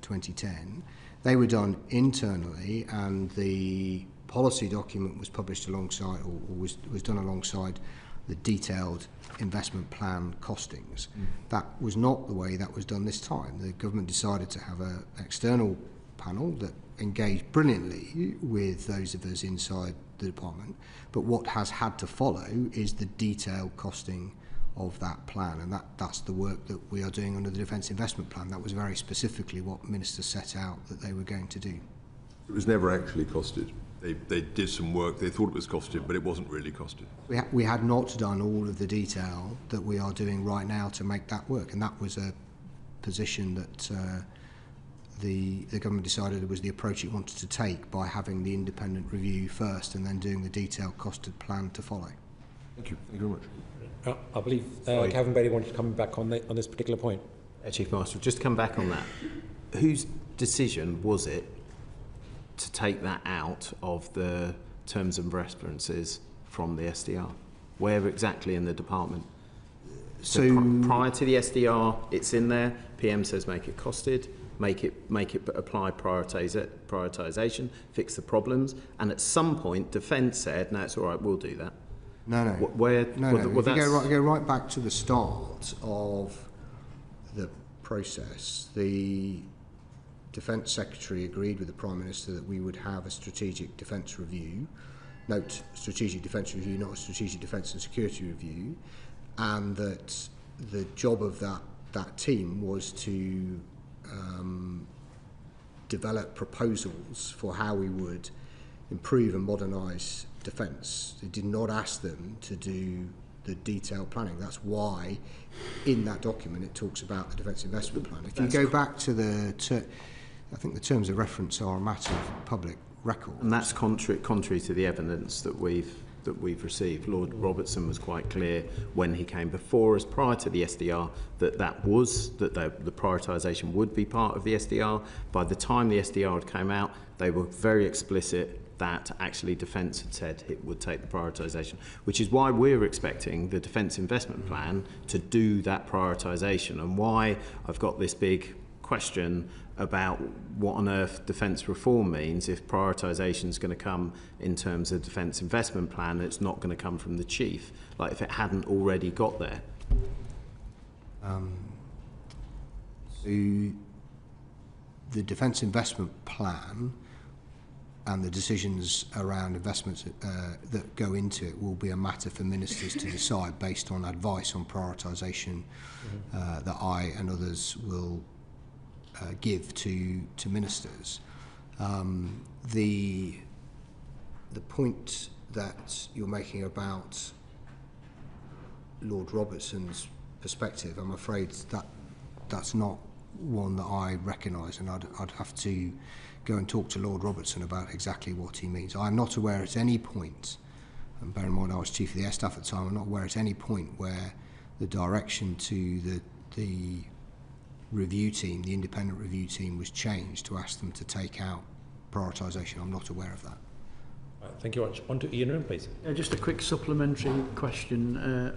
2010, they were done internally, and the policy document was published alongside, or was done alongside the detailed investment plan costings. That was not the way that was done this time. The government decided to have an external panel that engaged brilliantly with those of us inside the department, but what has had to follow is the detailed costing of that plan, and that's the work that we are doing under the Defence Investment Plan. That was very specifically what ministers set out that they were going to do. It was never actually costed. They did some work, they thought it was costed, but it wasn't really costed. We had not done all of the detail that we are doing right now to make that work, and that was a position that the government decided was the approach it wanted to take by having the independent review first and then doing the detailed costed plan to follow. Thank you. Thank you very much. I believe Kevin Bailey wanted to come back on this particular point. Chief Marshal, just to come back on that, whose decision was it to take that out of the terms and references from the SDR? Where exactly in the department? So prior to the SDR, it's in there. PM says make it costed, make it apply prioritisation, fix the problems, and at some point, Defence said, "No, it's all right, we'll do that." No. If you go right back to the start of the process, the Defence Secretary agreed with the Prime Minister that we would have a strategic defence review. Note, strategic defence review, not a strategic defence and security review, and that the job of that team was to develop proposals for how we would improve and modernise defence. They did not ask them to do the detailed planning. That's why in that document it talks about the Defence Investment Plan. If you go back to I think the terms of reference are a matter of public record. And that's contrary to the evidence that we've that we've received. Lord Robertson was quite clear when he came before us prior to the SDR that the prioritisation would be part of the SDR. By the time the SDR had came out, they were very explicit that actually Defence had said it would take the prioritisation, which is why we're expecting the Defence Investment Plan to do that prioritisation, and why I've got this big question about what on earth defence reform means if prioritisation is going to come in terms of Defence Investment Plan. It's not going to come from the Chief, like if it hadn't already got there. So the Defence Investment Plan and the decisions around investments that go into it will be a matter for ministers to decide based on advice on prioritisation that I and others will give to ministers. The point that you're making about Lord Robertson's perspective, I'm afraid that's not one that I recognise, and I'd have to go and talk to Lord Robertson about exactly what he means. I'm not aware at any point, and bear in mind I was Chief of the Air Staff at the time, I'm not aware at any point where the direction to the review team, the independent review team, was changed to ask them to take out prioritisation. I'm not aware of that. Right, thank you very much. On to Ian, please. Just a quick supplementary question.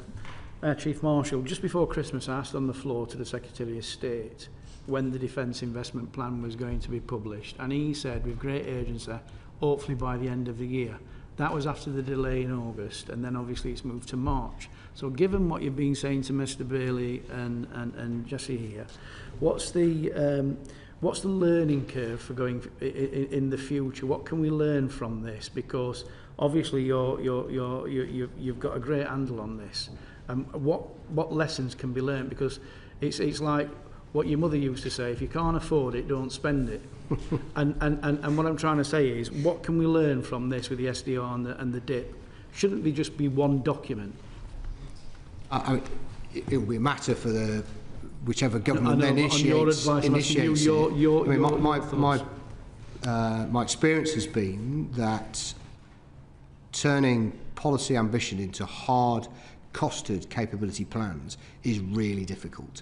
Chief Marshal, just before Christmas I asked on the floor to the Secretary of State when the Defence Investment Plan was going to be published, and he said with great urgency, hopefully by the end of the year. That was after the delay in August, and then obviously it's moved to March. So given what you've been saying to Mr Bailey and Jesse here, what's the learning curve for going in the future? What can we learn from this? Because obviously you've got a great handle on this. What lessons can be learned? Because it's like what your mother used to say: if you can't afford it, don't spend it. and what I'm trying to say is, what can we learn from this with the SDR and the DIP? Shouldn't there just be one document? It will be a matter for whichever government then initiates it. My experience has been that turning policy ambition into hard, costed capability plans is really difficult.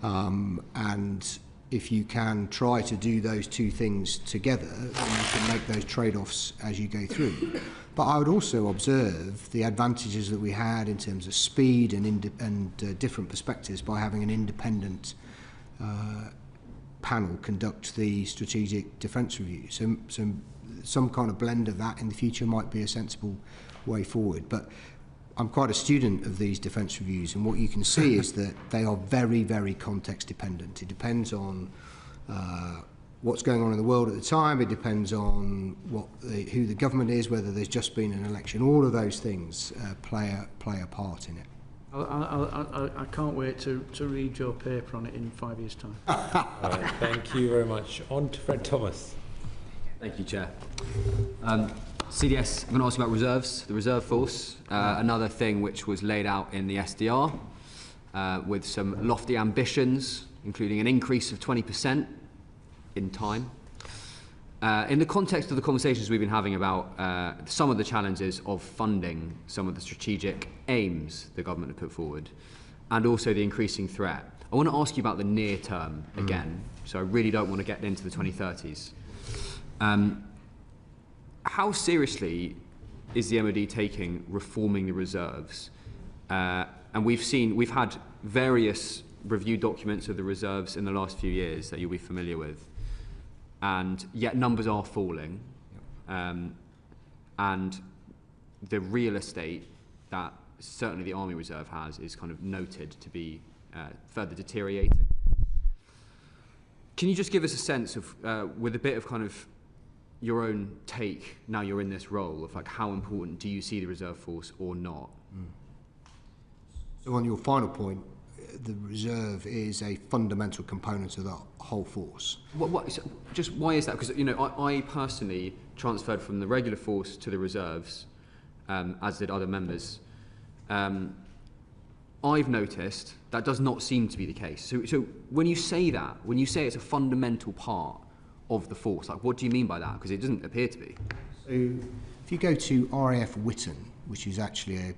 And if you can try to do those two things together, then you can make those trade-offs as you go through. But I would also observe the advantages that we had in terms of speed and different perspectives by having an independent panel conduct the strategic defence review. So some kind of blend of that in the future might be a sensible way forward. But I'm quite a student of these defence reviews, and what you can see is that they are very, very context dependent. It depends on what's going on in the world at the time. It depends on who the government is, whether there's just been an election. All of those things play a part in it. I can't wait to read your paper on it in 5 years' time. Right, thank you very much. On to Fred Thomas. Thank you, Chair. CDS, I'm going to ask you about reserves, the reserve force, another thing which was laid out in the SDR with some lofty ambitions, including an increase of 20% in time. In the context of the conversations we've been having about some of the challenges of funding some of the strategic aims the government have put forward, and also the increasing threat, I want to ask you about the near term again, so I really don't want to get into the 2030s. How seriously is the MOD taking reforming the reserves? And we've had various review documents of the reserves in the last few years that you'll be familiar with, and yet numbers are falling, and the real estate that certainly the Army Reserve has is kind of noted to be further deteriorating. Can you just give us a sense of, with a bit of kind of your own take, now you're in this role, of like how important do you see the reserve force or not? So on your final point, the reserve is a fundamental component of the whole force. Just why is that? Because I personally transferred from the regular force to the reserves, as did other members. I've noticed that does not seem to be the case. So when you say that, when you say it's a fundamental part of the force, like what do you mean by that? Because it doesn't appear to be. So if you go to RAF Witten, which is actually a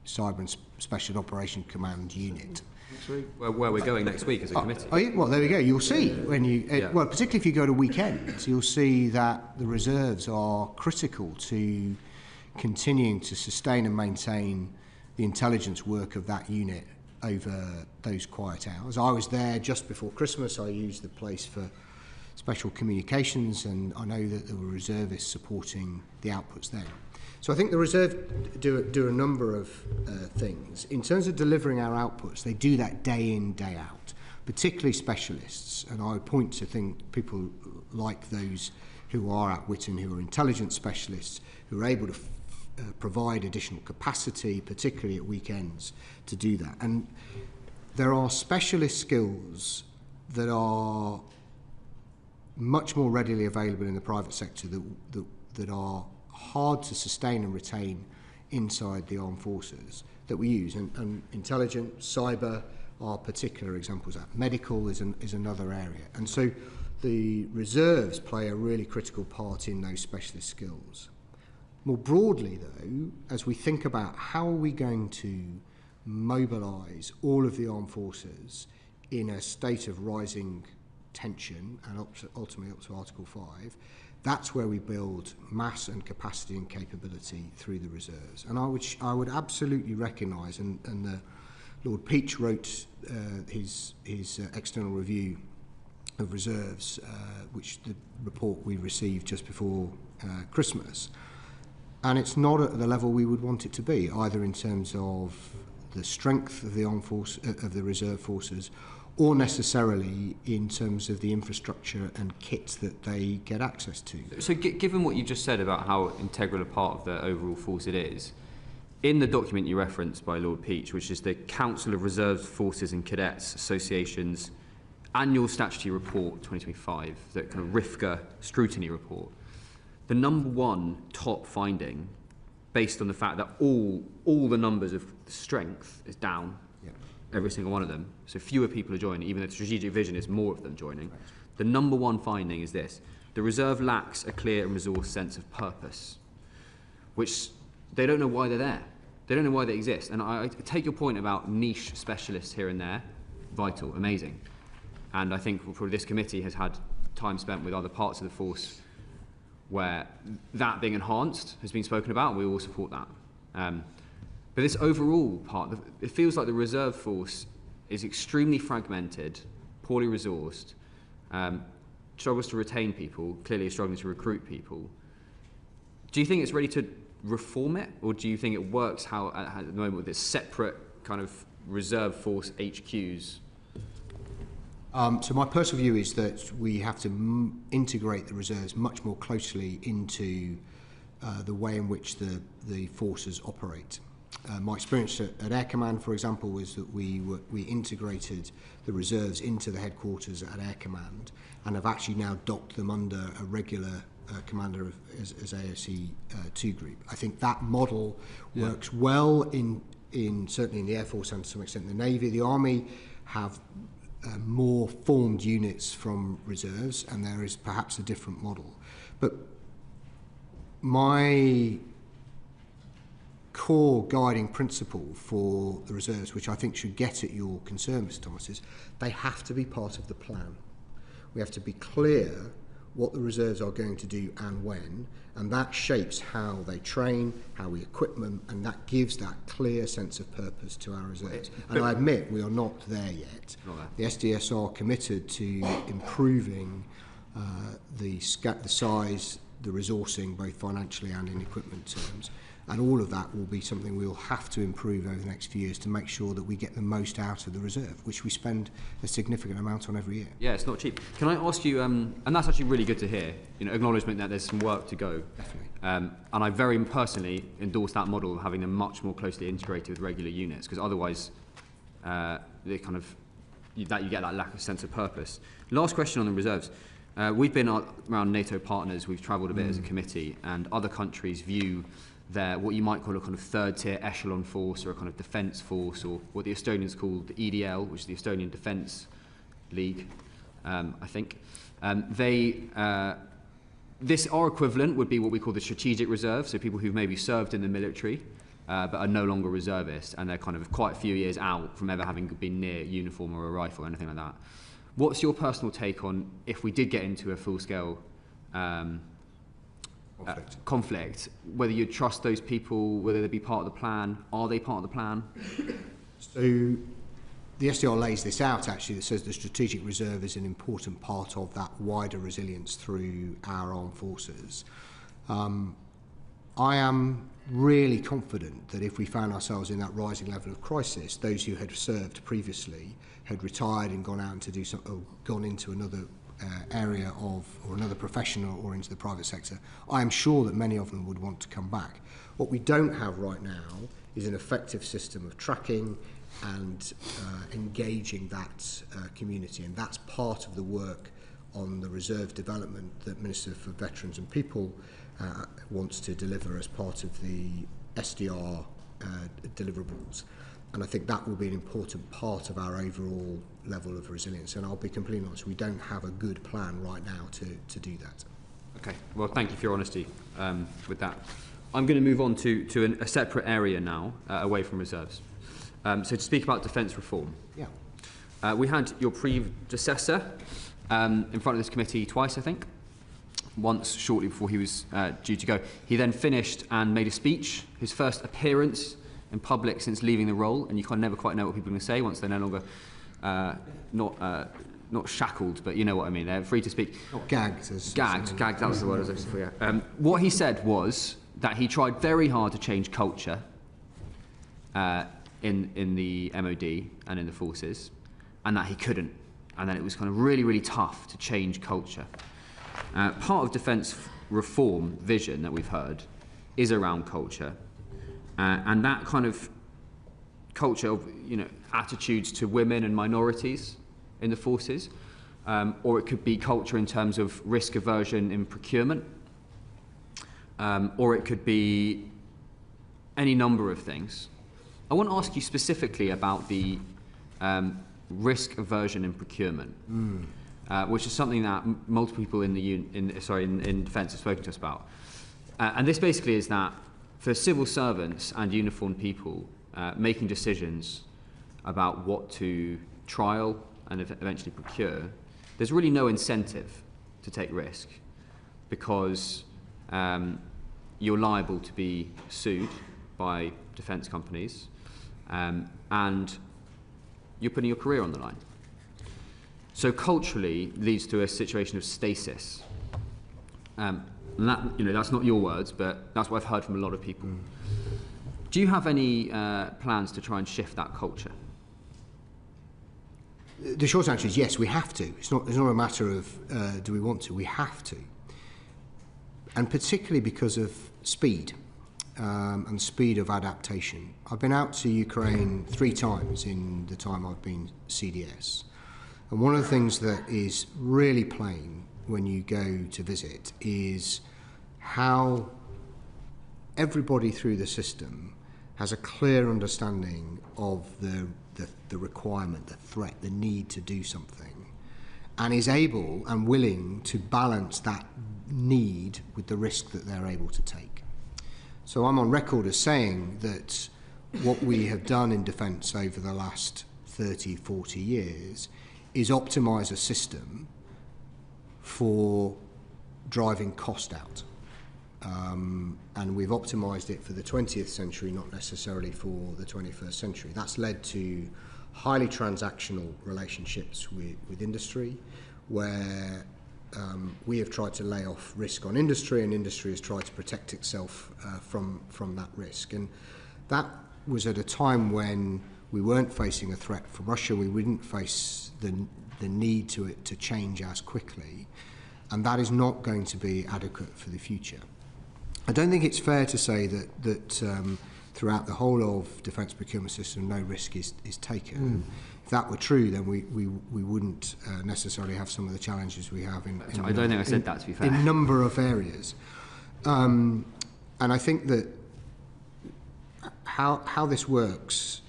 Cyber and Special Operation Command unit. Where we're going next week as a committee. Oh, yeah, well, there we go. You'll see when you, well, particularly if you go to weekends, you'll see that the reserves are critical to continuing to sustain and maintain the intelligence work of that unit over those quiet hours. I was there just before Christmas. I used the place for special communications, and I know that there were reservists supporting the outputs then. So I think the reserve do a number of things. In terms of delivering our outputs, they do that day in, day out, particularly specialists. And I would point to people like those who are at Whitton, who are intelligence specialists, who are able to provide additional capacity, particularly at weekends, to do that. And there are specialist skills that are much more readily available in the private sector that are hard to sustain and retain inside the armed forces that we use, and intelligence, cyber are particular examples. That medical is another area, and so the reserves play a really critical part in those specialist skills. More broadly, though, as we think about how are we going to mobilise all of the armed forces in a state of rising tension and ultimately up to Article 5, that's where we build mass and capacity and capability through the reserves. And I would absolutely recognise, and Lord Peach wrote his external review of reserves, which the report we received just before Christmas, and it's not at the level we would want it to be, either in terms of the strength of the armed force of the reserve forces, or necessarily in terms of the infrastructure and kit that they get access to. So given what you just said about how integral a part of the overall force it is, in the document you referenced by Lord Peach, which is the Council of Reserve Forces and Cadets Association's annual statutory report 2025, the kind of RIFCA scrutiny report, the number one top finding, based on the fact that all the numbers of strength is down, every single one of them, so fewer people are joining, even though the strategic vision is more of them joining. Right. The number one finding is this: the reserve lacks a clear and resourced sense of purpose, which they don't know why they're there. They don't know why they exist. And I take your point about niche specialists here and there, vital, amazing. And I think probably this committee has had time spent with other parts of the force where that being enhanced has been spoken about, and we all support that. But this overall part, it feels like the reserve force is extremely fragmented, poorly resourced, struggles to retain people, clearly is struggling to recruit people. Do you think it's ready to reform it, or do you think it works how at the moment with this separate kind of reserve force HQs? So my personal view is that we have to integrate the reserves much more closely into the way in which the forces operate. My experience at Air Command, for example, was that we integrated the reserves into the headquarters at Air Command and have actually now docked them under a regular commander as AOC 2 group. I think that model works well in certainly in the Air Force and to some extent in the Navy. The Army have more formed units from reserves, and there is perhaps a different model. But my core guiding principle for the reserves, which I think should get at your concern, Mr. Thomas, is they have to be part of the plan. We have to be clear what the reserves are going to do and when, and that shapes how they train, how we equip them, and that gives that clear sense of purpose to our reserves. And I admit we are not there yet. The SDS are committed to improving the size, the resourcing, both financially and in equipment terms. And all of that will be something we'll have to improve over the next few years to make sure that we get the most out of the reserve, which we spend a significant amount on every year. Yeah, it's not cheap. Can I ask you, and that's actually really good to hear, acknowledgement that there's some work to go. Definitely. And I very personally endorse that model of having them much more closely integrated with regular units, because otherwise they kind of, you get that lack of sense of purpose. Last question on the reserves. We've been around NATO partners, we've travelled a bit as a committee, and other countries view their what you might call a kind of third-tier echelon force or a kind of defence force, or what the Estonians call the EDL, which is the Estonian Defence League, I think. They our equivalent would be what we call the strategic reserve, so people who've maybe served in the military but are no longer reservists, and they're kind of quite a few years out from ever having been near uniform or a rifle or anything like that. What's your personal take on if we did get into a full-scale conflict, whether you trust those people, whether they be part of the plan, are they part of the plan? So the SDR lays this out actually, that says the strategic reserve is an important part of that wider resilience through our armed forces. I am really confident that if we found ourselves in that rising level of crisis, those who had served previously, had retired and gone out to do some, or gone into another area of, or another profession, or into the private sector, I am sure that many of them would want to come back. What we don't have right now is an effective system of tracking and engaging that community, and that's part of the work on the reserve development that Minister for Veterans and People wants to deliver as part of the SDR deliverables. And I think that will be an important part of our overall level of resilience. And I'll be completely honest, we don't have a good plan right now to do that. Okay, well, thank you for your honesty with that. I'm going to move on to a separate area now, away from reserves. So to speak about defence reform. Yeah. We had your predecessor in front of this committee twice, I think. Once shortly before he was due to go. He then finished and made a speech, his first appearance in public since leaving the role, and you kind of never quite know what people are going to say once they're no longer not shackled, but you know what I mean. They're free to speak. Not gagged. Gagged. That was the word I was looking for. Yeah. What he said was that he tried very hard to change culture in the MOD and in the forces, and that he couldn't, and that it was kind of really, really tough to change culture. Part of defence reform vision that we've heard is around culture, and that kind of culture of, you know, attitudes to women and minorities in the forces, or it could be culture in terms of risk aversion in procurement, or it could be any number of things. I want to ask you specifically about the risk aversion in procurement, which is something that multiple people in defence have spoken to us about. And this basically is that for civil servants and uniformed people making decisions about what to trial and eventually procure, there's really no incentive to take risk, because you're liable to be sued by defence companies, and you're putting your career on the line. So culturally leads to a situation of stasis. And that, you know, that's not your words, but that's what I've heard from a lot of people. Do you have any plans to try and shift that culture? The short answer is yes, we have to. It's not a matter of do we want to, we have to. And particularly because of speed and speed of adaptation. I've been out to Ukraine 3 times in the time I've been CDS. And one of the things that is really plain when you go to visit is how everybody through the system has a clear understanding of the requirement, the threat, the need to do something, and is able and willing to balance that need with the risk that they're able to take. So I'm on record as saying that what we have done in defence over the last 30, 40 years is optimise a system for driving cost out. And we've optimised it for the 20th century, not necessarily for the 21st century. That's led to highly transactional relationships with industry, where we have tried to lay off risk on industry, and industry has tried to protect itself from that risk. And that was at a time when we weren't facing a threat from Russia. We wouldn't face the need to change as quickly, and that is not going to be adequate for the future. I don't think it's fair to say that throughout the whole of defence procurement system no risk is taken. If that were true, then we wouldn't necessarily have some of the challenges we have in I don't think I said that, to be fair. In a number of areas. And I think that how this works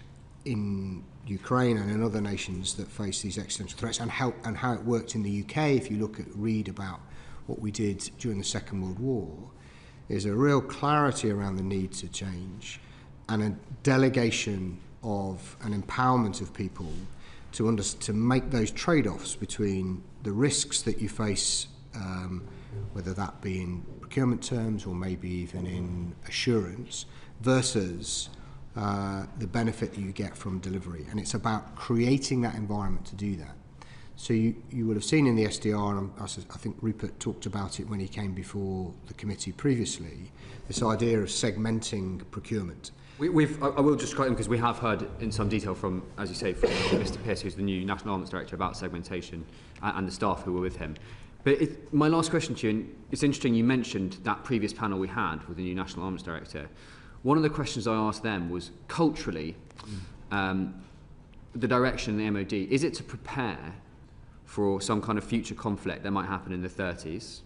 in Ukraine and in other nations that face these existential threats, and how it worked in the UK, if you read about what we did during the Second World War, is a real clarity around the need to change and a delegation of an empowerment of people to make those trade-offs between the risks that you face, whether that be in procurement terms or maybe even in assurance, versus the benefit that you get from delivery. And it's about creating that environment to do that. So you would have seen in the SDR, and I think Rupert talked about it when he came before the committee previously, this idea of segmenting procurement. I will just quote him because we have heard in some detail from, as you say, from Mr. Pearce, who's the new National Armaments Director, about segmentation and the staff who were with him. But my last question to you, and it's interesting you mentioned that previous panel we had with the new National Armaments Director. One of the questions I asked them was, culturally, the direction in the MOD, is it to prepare for some kind of future conflict that might happen in the 30s,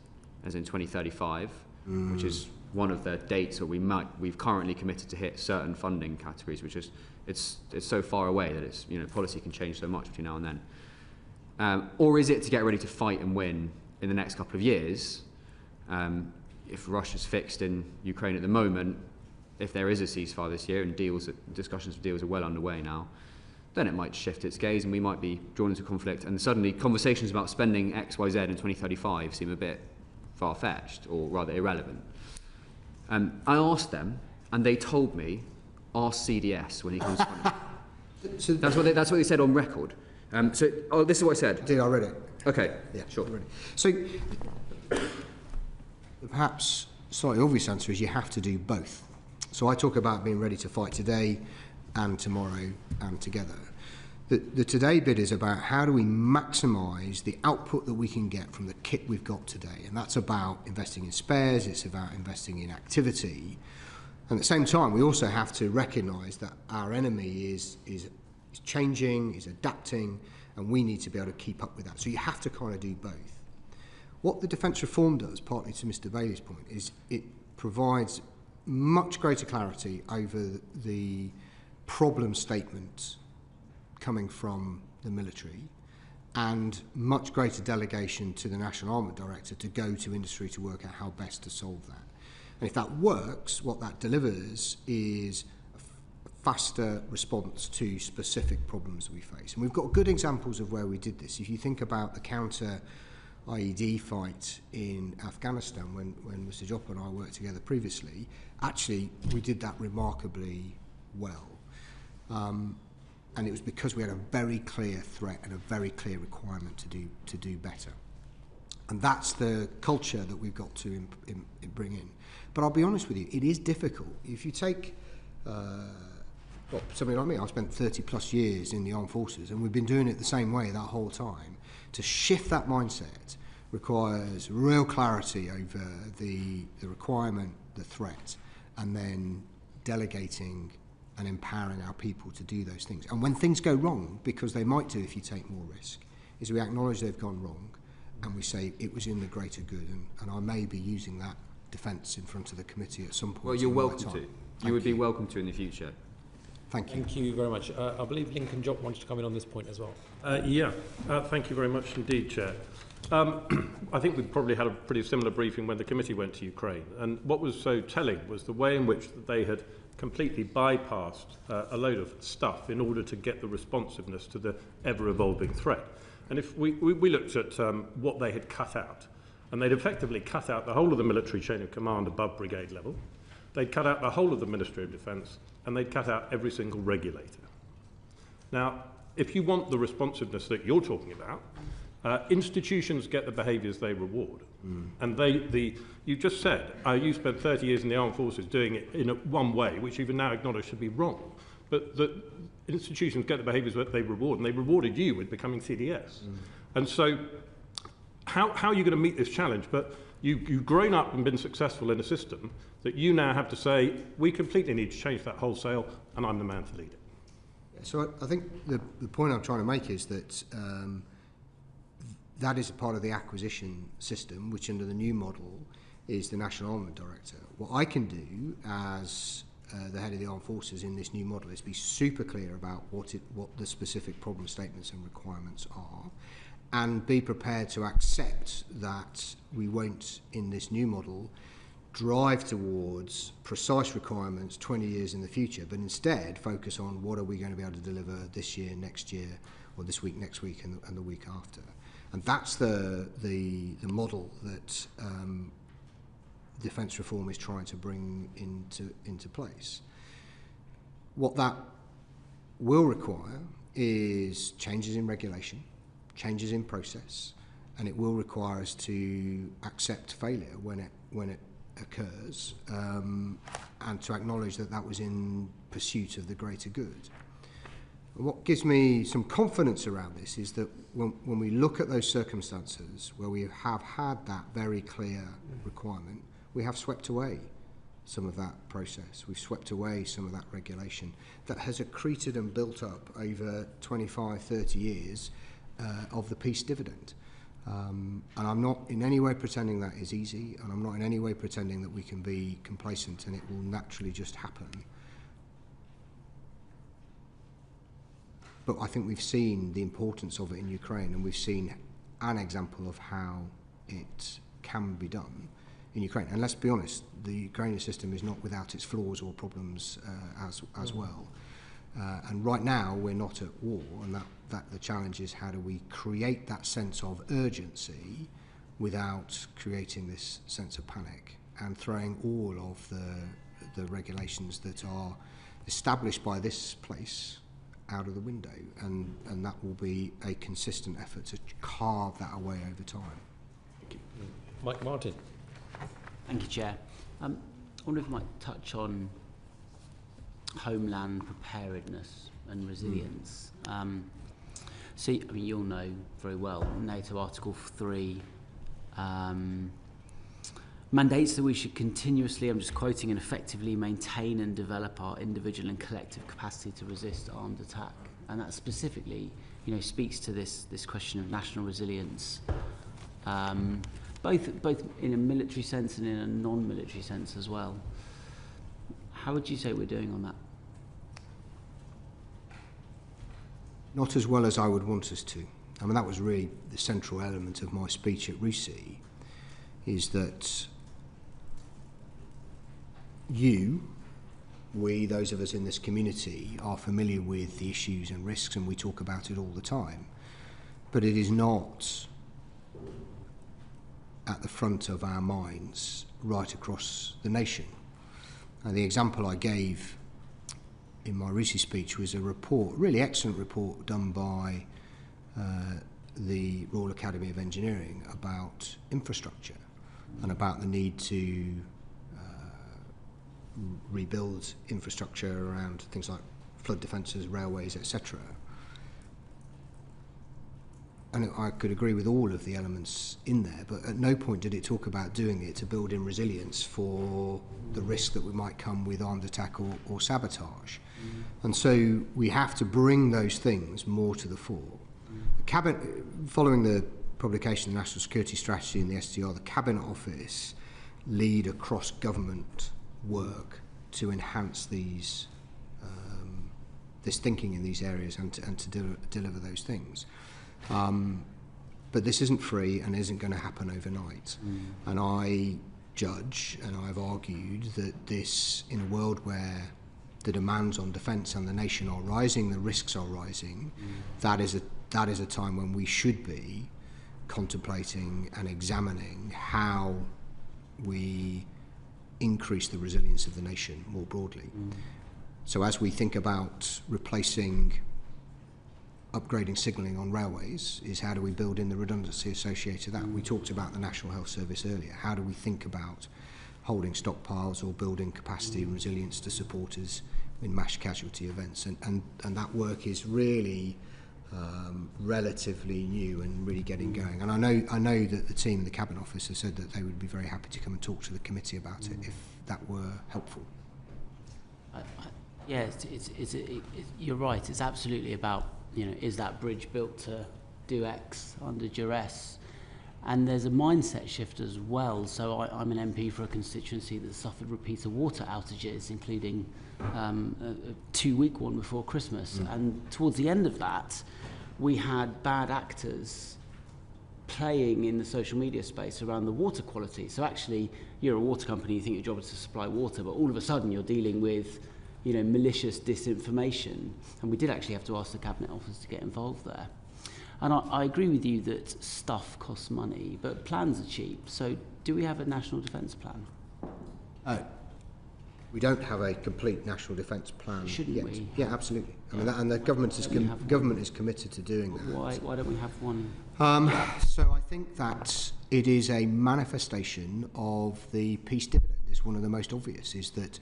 as in 2035, which is one of the dates that we've currently committed to hit certain funding categories, which is it's so far away that it's, you know, policy can change so much between now and then. Or is it to get ready to fight and win in the next couple of years? If Russia's fixed in Ukraine at the moment, if there is a ceasefire this year and discussions for deals are well underway now, then it might shift its gaze and we might be drawn into conflict, and suddenly conversations about spending X, Y, Z in 2035 seem a bit far-fetched, or rather irrelevant. I asked them, and they told me, ask CDS when he comes to So that's what they said on record. This is what I said. I read it. Okay, Yeah, sure. I read it. So the perhaps slightly obvious answer is you have to do both. So I talk about being ready to fight today and tomorrow and together. The today bit is about how do we maximise the output that we can get from the kit we've got today, and that's about investing in spares, it's about investing in activity, and at the same time we also have to recognise that our enemy is changing, is adapting, and we need to be able to keep up with that. So you have to kind of do both. What the Defence Reform does, partly to Mr Bailey's point, is it provides much greater clarity over the problem statement coming from the military and much greater delegation to the National Armament Director to go to industry to work out how best to solve that. And if that works, what that delivers is a faster response to specific problems that we face. And we've got good examples of where we did this. If you think about the counter IED fight in Afghanistan when Mr Joppa and I worked together previously, actually we did that remarkably well. And it was because we had a very clear threat and a very clear requirement to do better. And that's the culture that we've got to bring in. But I'll be honest with you, it is difficult. If you take somebody like me, I spent 30 plus years in the armed forces, and we've been doing it the same way that whole time. To shift that mindset requires real clarity over the requirement, the threat, and then delegating and empowering our people to do those things. And when things go wrong, because they might do if you take more risk, is we acknowledge they've gone wrong and we say it was in the greater good, and I may be using that defence in front of the committee at some point. Well, you're welcome to. You would be welcome to in the future. Thank you. Thank you very much. I believe Lincoln Jopp wants to come in on this point as well. Thank you very much indeed, Chair. I think we probably had a pretty similar briefing when the committee went to Ukraine, and what was so telling was the way in which they had completely bypassed a load of stuff in order to get the responsiveness to the ever-evolving threat. And if we looked at what they had cut out, and they'd effectively cut out the whole of the military chain of command above brigade level, they'd cut out the whole of the Ministry of Defence, and they'd cut out every single regulator. Now, if you want the responsiveness that you're talking about, institutions get the behaviours they reward. And you just said, you spent 30 years in the armed forces doing it in one way, which you've now acknowledged should be wrong. But the institutions get the behaviours that they reward, and they rewarded you with becoming CDS. And so how are you going to meet this challenge? But you've grown up and been successful in a system that you now have to say, we completely need to change that wholesale, and I'm the man to lead it. So I think the point I'm trying to make is that that is a part of the acquisition system, which under the new model is the National Armament Director. What I can do as the head of the armed forces in this new model is be super clear about what the specific problem statements and requirements are, and be prepared to accept that we won't, in this new model, drive towards precise requirements 20 years in the future, but instead focus on what are we going to be able to deliver this year, next year, or this week, next week, and the week after. And that's the model that defence reform is trying to bring into place. What that will require is changes in regulation, changes in process, and it will require us to accept failure when it occurs, and to acknowledge that that was in pursuit of the greater good. And what gives me some confidence around this is that when we look at those circumstances where we have had that very clear requirement, we have swept away some of that process. We've swept away some of that regulation that has accreted and built up over 25, 30 years of the peace dividend. And I'm not in any way pretending that is easy, and I'm not in any way pretending that we can be complacent and it will naturally just happen. But I think we've seen the importance of it in Ukraine, and we've seen an example of how it can be done in Ukraine. And let's be honest, the Ukrainian system is not without its flaws or problems as well. And right now we're not at war, and that the challenge is how do we create that sense of urgency without creating this sense of panic and throwing all of the regulations that are established by this place out of the window, and that will be a consistent effort to carve that away over time. Thank you. Mike Martin. Thank you, Chair. I wonder if you might touch on homeland preparedness and resilience. So, I mean, you'll know very well, NATO Article 3 mandates that we should continuously, I'm just quoting, and effectively maintain and develop our individual and collective capacity to resist armed attack. And that specifically, speaks to this question of national resilience, both in a military sense and in a non-military sense as well. How would you say we're doing on that? Not as well as I would want us to. I mean, that was really the central element of my speech at RUSI, is that we, those of us in this community, are familiar with the issues and risks, and we talk about it all the time. But it is not at the front of our minds right across the nation. And the example I gave in my RUSI speech was a report, really excellent report done by the Royal Academy of Engineering about infrastructure and about the need to rebuild infrastructure around things like flood defences, railways, etc. And I could agree with all of the elements in there, but at no point did it talk about doing it to build in resilience for the risk that we might come with armed attack or sabotage. And so we have to bring those things more to the fore. The Cabinet, following the publication of the National Security Strategy and the SDR, the Cabinet Office lead across government work to enhance these this thinking in these areas and to deliver those things. But this isn't free and isn't going to happen overnight. And I judge, and I've argued, that this, in a world where the demands on defence and the nation are rising, the risks are rising, that is a time when we should be contemplating and examining how we increase the resilience of the nation more broadly. So as we think about replacing upgrading signalling on railways, is how do we build in the redundancy associated with that? We talked about the National Health Service earlier. How do we think about holding stockpiles or building capacity and resilience to support us in mass casualty events? And that work is really relatively new and really getting going. And I know that the team in the Cabinet Office have said that they would be very happy to come and talk to the committee about it if that were helpful. Yeah, you're right. It's absolutely about, is that bridge built to do X under duress? And there's a mindset shift as well. So I'm an MP for a constituency that suffered repeated water outages, including a 2-week one before Christmas. And towards the end of that, we had bad actors playing in the social media space around the water quality. So actually, you're a water company, you think your job is to supply water, but all of a sudden you're dealing with, you know, malicious disinformation. And we did actually have to ask the Cabinet Office to get involved there. And I agree with you that stuff costs money, but plans are cheap. So do we have a national defence plan? We don't have a complete national defence plan Shouldn't yet. we? Yeah, absolutely. I mean, and the government is committed to doing that. Why don't we have one? So I think that it is a manifestation of the peace dividend. It's one of the most obvious, is that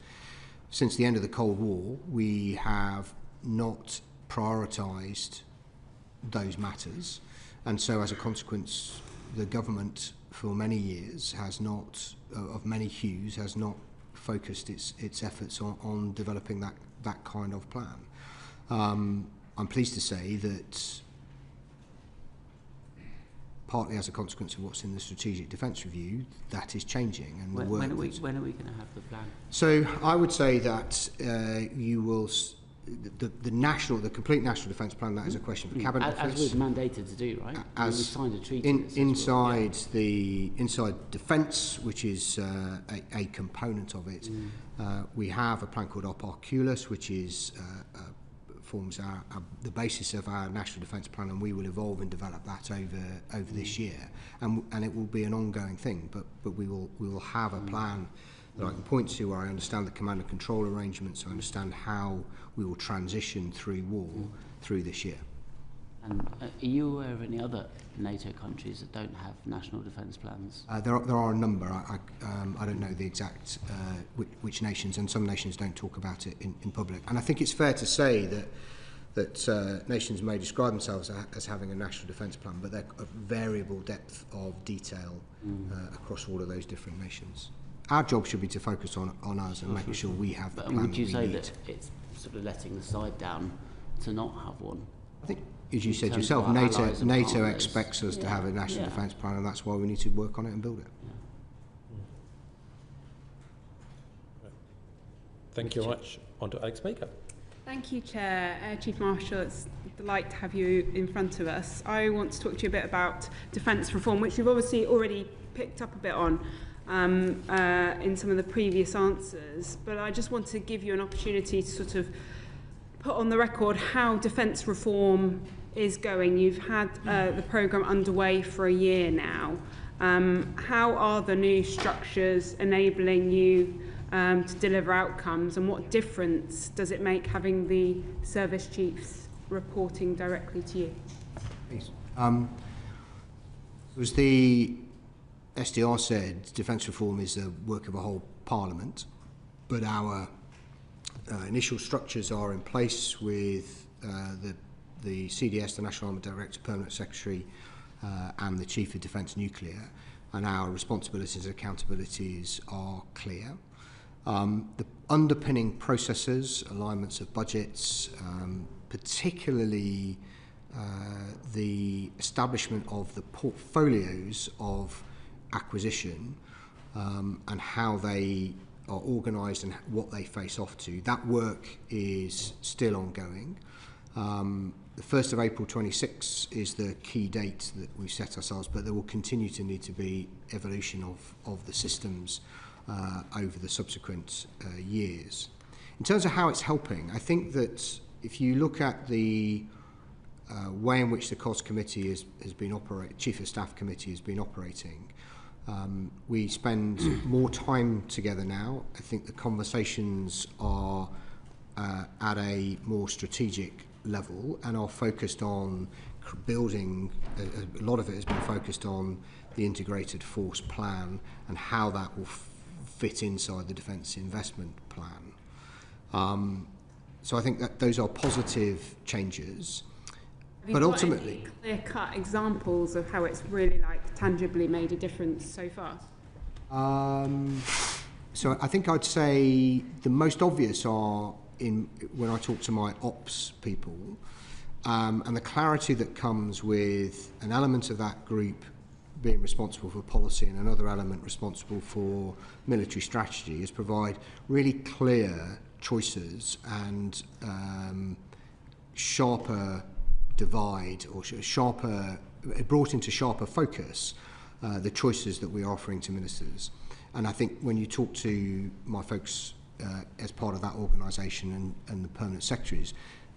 since the end of the Cold War, we have not prioritised those matters, and so as a consequence, the government for many years has not, of many hues, has not focused its efforts on developing that kind of plan. I'm pleased to say that partly as a consequence of what's in the Strategic Defence Review, that is changing. And when are we going to have the plan? So I would say that you will. The complete national defence plan, that is a question for Cabinet Office. As we're mandated to do, right? As we signed a treaty. Inside defence, which is a component of it, we have a plan called Operculus, which is forms the basis of our national defence plan, and we will evolve and develop that over this year, and it will be an ongoing thing. But we will have a plan that I can point to where I understand the command and control arrangements, so I understand how we will transition through war through this year. And are you aware of any other NATO countries that don't have national defence plans? There are a number. I don't know the exact which nations, and some nations don't talk about it in public. And I think it's fair to say that nations may describe themselves as having a national defence plan, but they're of variable depth of detail across all of those different nations. Our job should be to focus on us and making sure we have the plan. Would you say that it's sort of letting the side down to not have one? I think, as you said yourself, NATO expects us to have a national defence plan, and that's why we need to work on it and build it. Thank you very much. On to Alex Baker. Thank you, Chair. Chief Marshal, it's a delight to have you in front of us. I want to talk to you a bit about defence reform, which you've obviously already picked up a bit on in some of the previous answers, but I just want to give you an opportunity to sort of put on the record how defence reform is going. You've had the programme underway for a year now. How are the new structures enabling you to deliver outcomes, and what difference does it make having the service chiefs reporting directly to you? Please. As the SDR said, defence reform is the work of a whole Parliament, but our initial structures are in place with the CDS, the National Armament Director, Permanent Secretary, and the Chief of Defence Nuclear, and our responsibilities and accountabilities are clear. The underpinning processes, alignments of budgets, particularly the establishment of the portfolios of acquisition and how they are organised and what they face off to, that work is still ongoing. The 1st of April 26 is the key date that we've set ourselves, but there will continue to need to be evolution of the systems over the subsequent years. In terms of how it's helping, I think that if you look at the way in which the COS committee has been operating, Chief of Staff committee has been operating, we spend more time together now. I think the conversations are at a more strategic level and are focused on building, a lot of it has been focused on the integrated force plan and how that will fit inside the defence investment plan. So I think that those are positive changes. But ultimately, clear-cut examples of how it's really tangibly made a difference so far? So I think I'd say the most obvious are when I talk to my ops people, and the clarity that comes with an element of that group being responsible for policy and another element responsible for military strategy is provide really clear choices and sharper divide or sharper, brought into sharper focus the choices that we're offering to ministers. And I think when you talk to my folks as part of that organisation and the permanent secretaries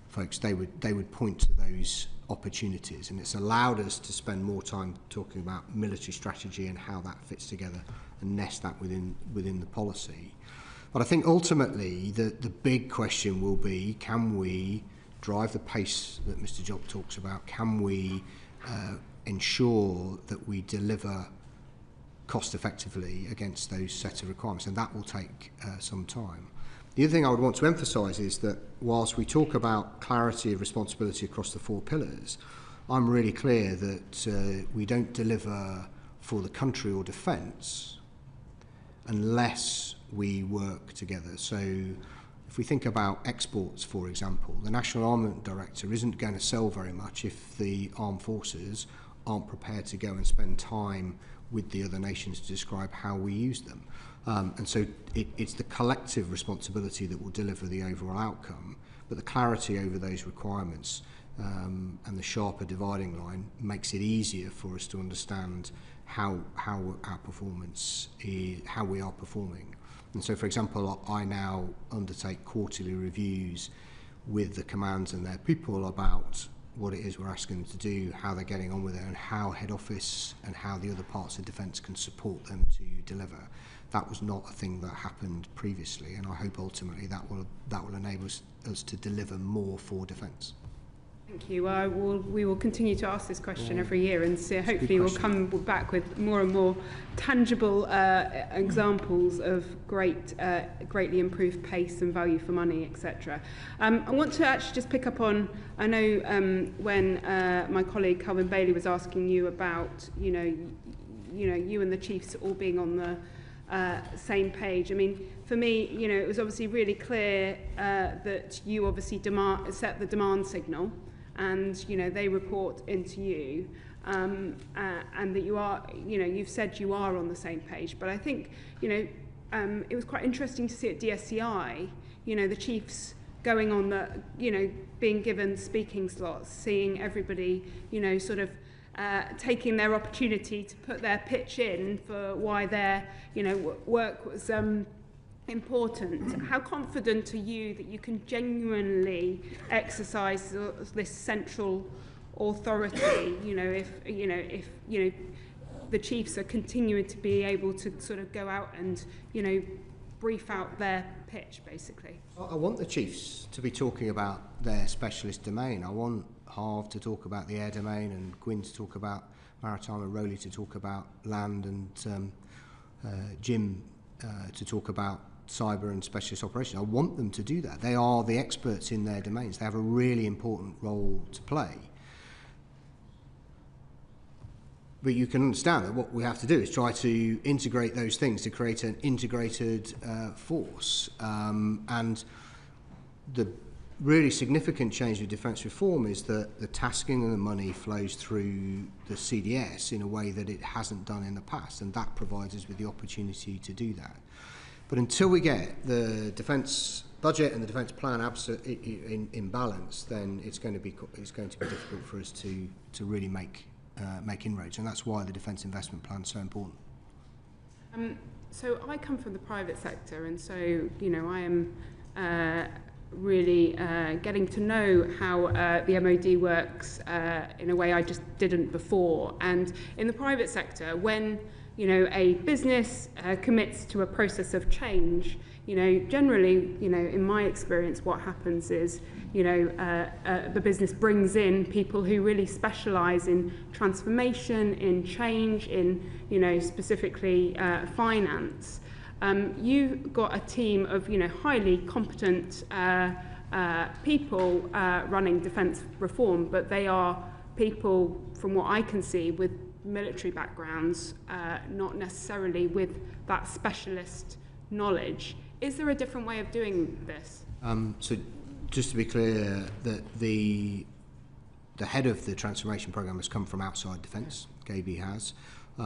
folks, they would point to those opportunities, and it's allowed us to spend more time talking about military strategy and how that fits together and nest that within the policy. But I think ultimately the big question will be, can we drive the pace that Mr. Job talks about? Can we ensure that we deliver cost effectively against those set of requirements? And that will take some time. The other thing I would want to emphasise is that whilst we talk about clarity of responsibility across the 4 pillars, I'm really clear that we don't deliver for the country or defence unless we work together. So if we think about exports, for example, the National Armament Director isn't going to sell very much if the armed forces aren't prepared to go and spend time with the other nations to describe how we use them. And so it's the collective responsibility that will deliver the overall outcome, but the clarity over those requirements and the sharper dividing line makes it easier for us to understand how our performance is, how we are performing. And so, for example, I now undertake quarterly reviews with the commands and their people about what it is we're asking them to do, how they're getting on with it, and how head office and how the other parts of defence can support them to deliver. That was not a thing that happened previously, and I hope ultimately that will enable us to deliver more for defence. Thank you. We will continue to ask this question every year, and so hopefully we'll come back with more and more tangible examples of greatly improved pace and value for money, etc. I want to actually just pick up on, I know when my colleague Calvin Bailey was asking you about, you and the chiefs all being on the same page. I mean, for me, it was obviously really clear that you obviously set the demand signal, and they report into you, and that you are, you've said you are on the same page. But I think, it was quite interesting to see at DSCI, the chiefs going on the, being given speaking slots, seeing everybody, sort of taking their opportunity to put their pitch in for why their, work was important. How confident are you that you can genuinely exercise this central authority? If the chiefs are continuing to be able to sort of go out and brief out their pitch, basically. I want the chiefs to be talking about their specialist domain. I want Harv to talk about the air domain, and Gwyn to talk about maritime, and Rowley to talk about land, and Jim to talk about cyber and specialist operations. I want them to do that. They are the experts in their domains. They have a really important role to play. But you can understand that what we have to do is try to integrate those things to create an integrated force. And the really significant change with defence reform is that the tasking and the money flows through the CDS in a way that it hasn't done in the past, and that provides us with the opportunity to do that. But until we get the defence budget and the defence plan in balance, then it's going to be difficult for us to really make inroads, and that's why the defence investment plan is so important. So I come from the private sector, and so I am really getting to know how the MOD works in a way I just didn't before. And in the private sector, when a business commits to a process of change, generally, in my experience, what happens is, the business brings in people who really specialise in transformation, in change, in, specifically finance. You've got a team of, highly competent people running defence reform, but they are people, from what I can see, with military backgrounds, not necessarily with that specialist knowledge. Is there a different way of doing this? So just to be clear, that the head of the transformation programme has come from outside defence. Gaby has.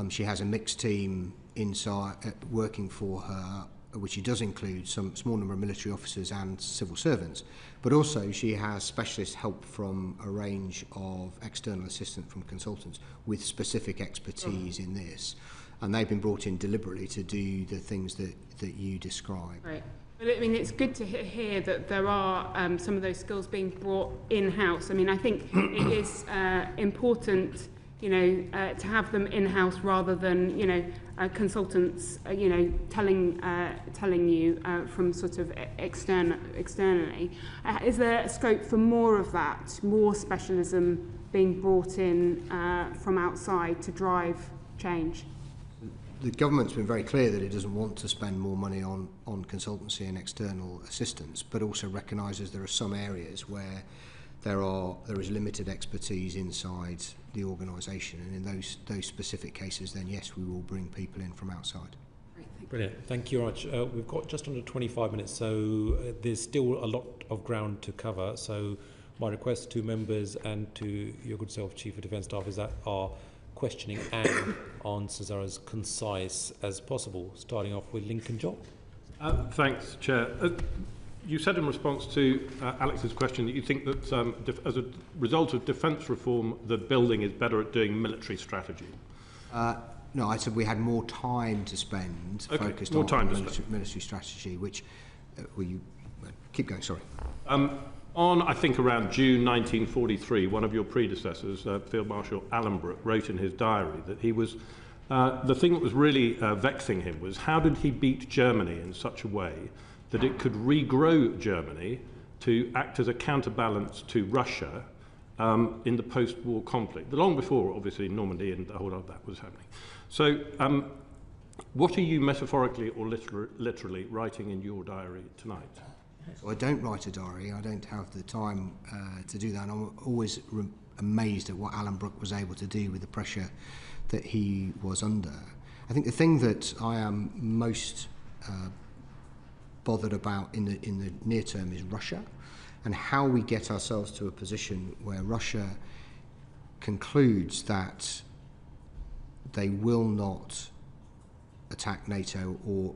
She has a mixed team inside working for her which does include some small number of military officers and civil servants, but also she has specialist help from a range of external assistance from consultants with specific expertise in this, and they've been brought in deliberately to do the things that you describe. Right. But I mean, it's good to hear that there are some of those skills being brought in-house. I mean, I think it is important, you know, to have them in-house rather than, you know, consultants, you know, telling you from sort of externally. Is there scope for more of that, more specialism being brought in from outside to drive change? The government's been very clear that it doesn't want to spend more money on consultancy and external assistance, but also recognises there are some areas where there is limited expertise inside the organisation, and in those specific cases, then yes, we will bring people in from outside. Brilliant. Thank you very much. We've got just under 25 minutes, so there's still a lot of ground to cover. So my request to members and to your good self, Chief of Defence Staff, is that our questioning and answers are as concise as possible, starting off with Lincoln Job. Thanks, Chair. You said in response to Alex's question that you think that as a result of defence reform, the building is better at doing military strategy. No, I said we had more time to spend focused on military strategy, which keep going, sorry. On, I think, around June 1943, one of your predecessors, Field Marshal Allenbrook, wrote in his diary that he was, the thing that was really vexing him was how did he beat Germany in such a way that it could regrow Germany to act as a counterbalance to Russia in the post-war conflict, long before, obviously, Normandy and the whole of that was happening. So what are you metaphorically or literally writing in your diary tonight? So I don't write a diary. I don't have the time to do that. And I'm always amazed at what Allenbrook was able to do with the pressure that he was under. I think the thing that I am most bothered about in the near term is Russia, and how we get ourselves to a position where Russia concludes that they will not attack NATO or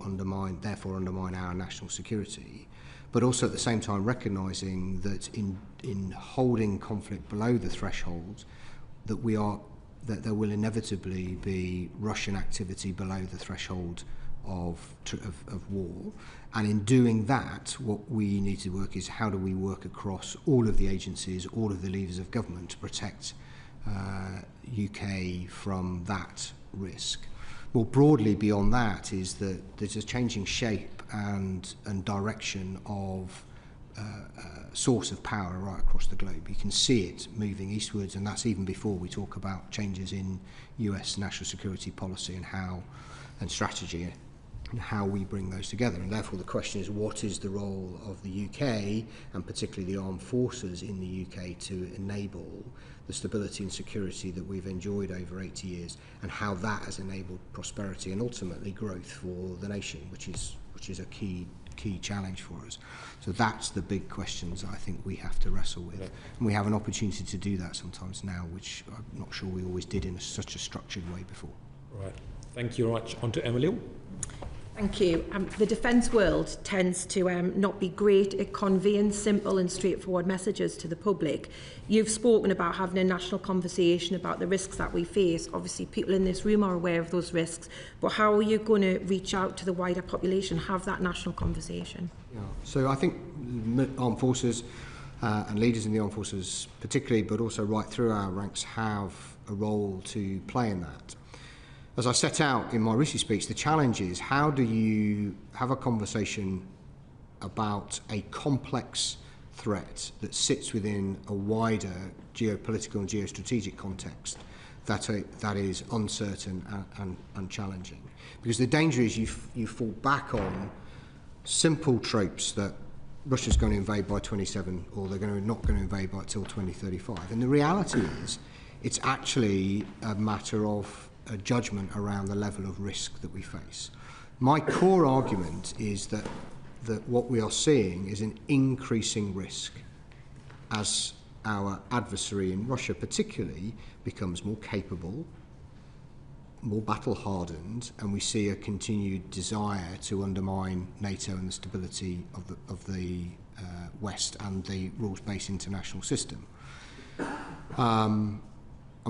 therefore undermine our national security, but also at the same time recognising that in holding conflict below the threshold, that there will inevitably be Russian activity below the threshold of war, and in doing that, what we need to work is how do we work across all of the agencies, all of the levers of government to protect UK from that risk. More broadly beyond that is that there's a changing shape and direction of source of power right across the globe. You can see it moving eastwards, and that's even before we talk about changes in US national security policy and strategy and how we bring those together. And therefore the question is, what is the role of the UK, and particularly the armed forces in the UK, to enable the stability and security that we've enjoyed over 80 years, and how that has enabled prosperity and ultimately growth for the nation, which is a key challenge for us. So that's the big questions I think we have to wrestle with. And we have an opportunity to do that sometimes now, which I'm not sure we always did in such a structured way before. Right. Thank you very much. On to Emily. Thank you. The defence world tends to not be great at conveying simple and straightforward messages to the public. You've spoken about having a national conversation about the risks that we face. Obviously, people in this room are aware of those risks, but how are you going to reach out to the wider population, have that national conversation? Yeah. So I think armed forces and leaders in the armed forces particularly, but also right through our ranks, have a role to play in that. As I set out in my RISI speech, the challenge is how do you have a conversation about a complex threat that sits within a wider geopolitical and geostrategic context that is uncertain and challenging. Because the danger is you fall back on simple tropes that Russia's going to invade by 27 or they're not going to invade by till 2035. And the reality is it's actually a matter of a judgment around the level of risk that we face. My core argument is that what we are seeing is an increasing risk as our adversary in Russia particularly becomes more capable, more battle-hardened, and we see a continued desire to undermine NATO and the stability of the West and the rules-based international system. And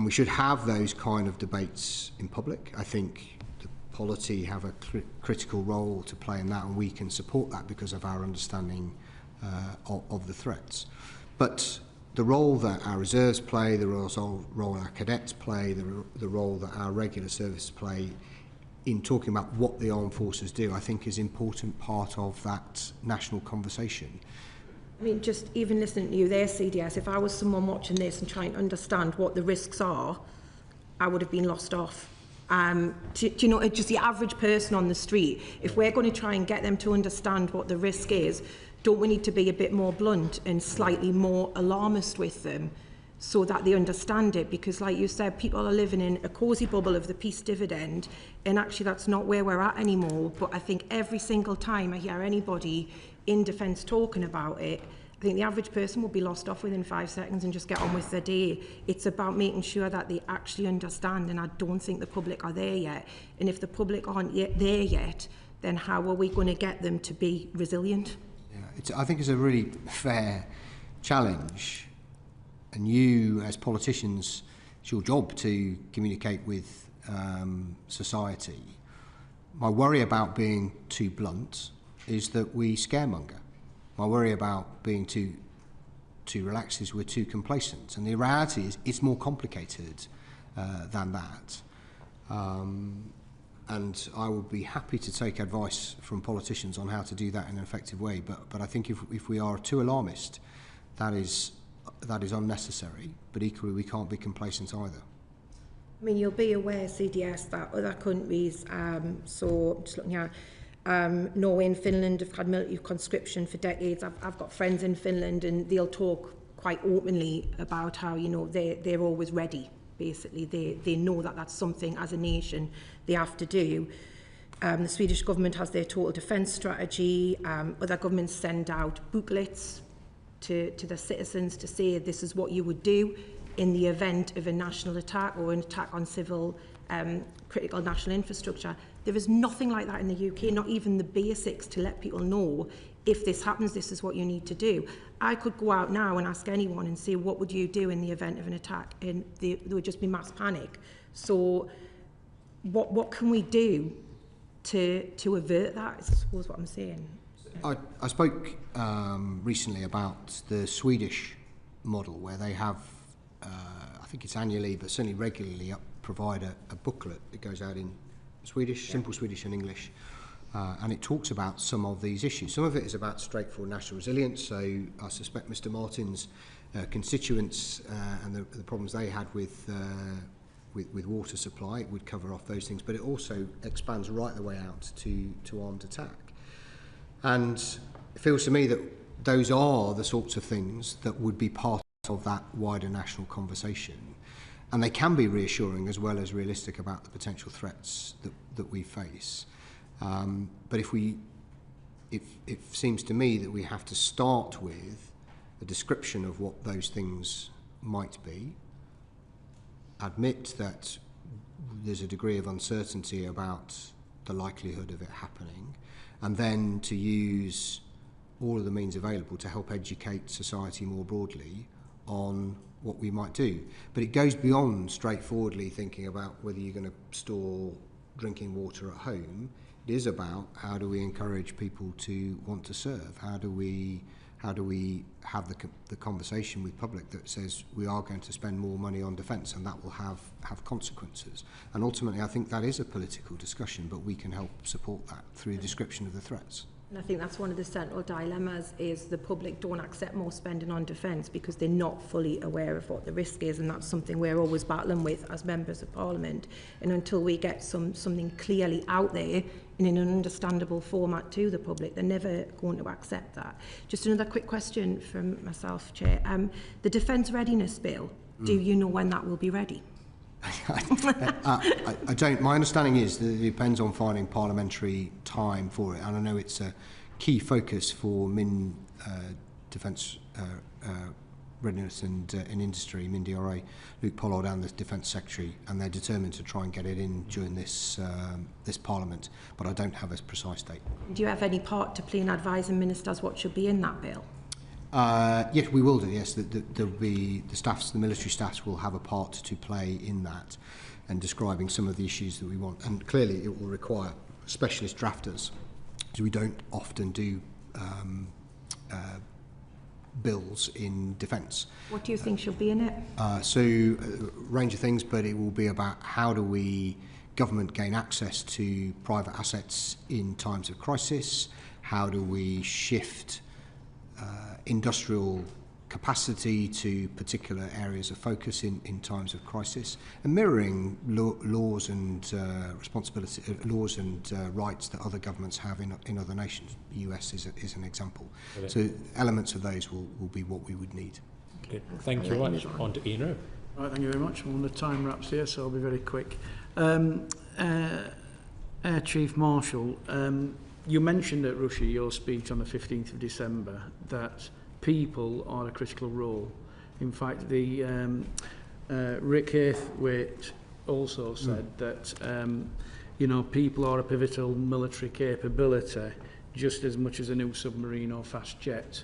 we should have those kind of debates in public. I think the polity have a critical role to play in that, and we can support that because of our understanding of the threats. But the role that our reserves play, the role our cadets play, the role that our regular services play in talking about what the armed forces do, I think is an important part of that national conversation. I mean, just even listening to you there, CDS, if I was someone watching this and trying to understand what the risks are, I would have been lost off. Do you know, just the average person on the street, if we're going to try and get them to understand what the risk is, don't we need to be a bit more blunt and slightly more alarmist with them so that they understand it? Because like you said, people are living in a cosy bubble of the peace dividend, and actually that's not where we're at anymore. But I think every single time I hear anybody in defence talking about it, I think the average person will be lost off within 5 seconds and just get on with their day. It's about making sure that they actually understand, and I don't think the public are there yet. And if the public aren't there yet, then how are we going to get them to be resilient? I think it's a really fair challenge, and you as politicians, it's your job to communicate with society. My worry about being too blunt is that we scaremonger. My worry about being too relaxed is we're too complacent, and the reality is it's more complicated than that. And I would be happy to take advice from politicians on how to do that in an effective way. But I think if we are too alarmist, that is unnecessary. But equally, we can't be complacent either. I mean, you'll be aware, CDS, that other countries, so I'm just looking at Norway and Finland have had military conscription for decades. I've got friends in Finland, and they'll talk quite openly about how, you know, they're always ready. Basically, they know that that's something as a nation they have to do. The Swedish government has their total defence strategy. Other governments send out booklets to their citizens to say this is what you would do in the event of a national attack or an attack on civil critical national infrastructure. There is nothing like that in the UK, not even the basics to let people know if this happens, this is what you need to do. I could go out now and ask anyone and say, what would you do in the event of an attack? And there would just be mass panic. So what can we do to avert that, I suppose what I'm saying. I spoke recently about the Swedish model, where they have, I think it's annually, but certainly regularly, provide a booklet that goes out in Swedish, simple Swedish and English, and it talks about some of these issues. Some of it is about straightforward national resilience, so I suspect Mr Martin's constituents and the problems they had with water supply would cover off those things, but it also expands right the way out to armed attack. And it feels to me that those are the sorts of things that would be part of that wider national conversation. And they can be reassuring as well as realistic about the potential threats that we face. But it seems to me that we have to start with a description of what those things might be, admit that there's a degree of uncertainty about the likelihood of it happening, and then to use all of the means available to help educate society more broadly on what we might do. But it goes beyond straightforwardly thinking about whether you're going to store drinking water at home. It is about how do we encourage people to want to serve? How do we have the conversation with public that says we are going to spend more money on defence, and that will have consequences. And ultimately, I think that is a political discussion, but we can help support that through a description of the threats. And I think that's one of the central dilemmas, is the public don't accept more spending on defence because they're not fully aware of what the risk is, and that's something we're always battling with as members of Parliament. And until we get something clearly out there in an understandable format to the public, they're never going to accept that. Just another quick question from myself, Chair. The Defence Readiness Bill, do you know when that will be ready? I don't. My understanding is that it depends on finding parliamentary time for it, and I know it's a key focus for Defence Readiness and Industry, MINDRA, Luke Pollard and the Defence Secretary, and they're determined to try and get it in during this Parliament, but I don't have a precise date. Do you have any part to play in advising ministers what should be in that bill? Yes, we will do, yes. There'll be the military staffs will have a part to play in that and describing some of the issues that we want. And clearly it will require specialist drafters, because we don't often do bills in defence. What do you think should be in it? So a range of things, but it will be about how do we government gain access to private assets in times of crisis, how do we shift industrial capacity to particular areas of focus in times of crisis, and mirroring laws and responsibility, laws and rights that other governments have in other nations. The US is an example. Okay. So elements of those will be what we would need. Okay. Thank you very much. On to Ian Rowe. Right, thank you very much. Well, the time wraps here, so I'll be very quick. Air Chief Marshal, you mentioned at Russia, your speech on the 15th of December, that people are a critical role. In fact, the Rick Haythwaite also said that people are a pivotal military capability just as much as a new submarine or fast jet.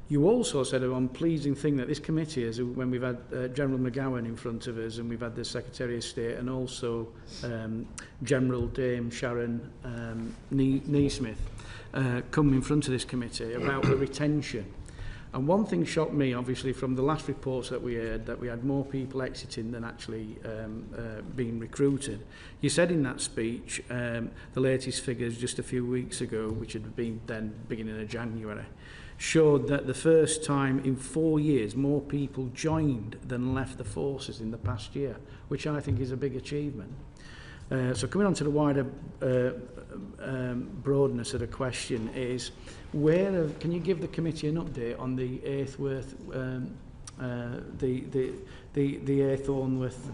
You also said a pleasing thing that this committee is, when we've had General McGowan in front of us and we've had the Secretary of State and also General Dame Sharon Neesmith come in front of this committee about the retention. And one thing shocked me, obviously, from the last reports that we heard, that we had more people exiting than actually being recruited. You said in that speech, the latest figures just a few weeks ago, which had been then beginning of January, showed that the first time in 4 years more people joined than left the forces in the past year, which I think is a big achievement. So coming on to the wider broadness of the question is, can you give the committee an update on the Haythwaite, the Haythornworth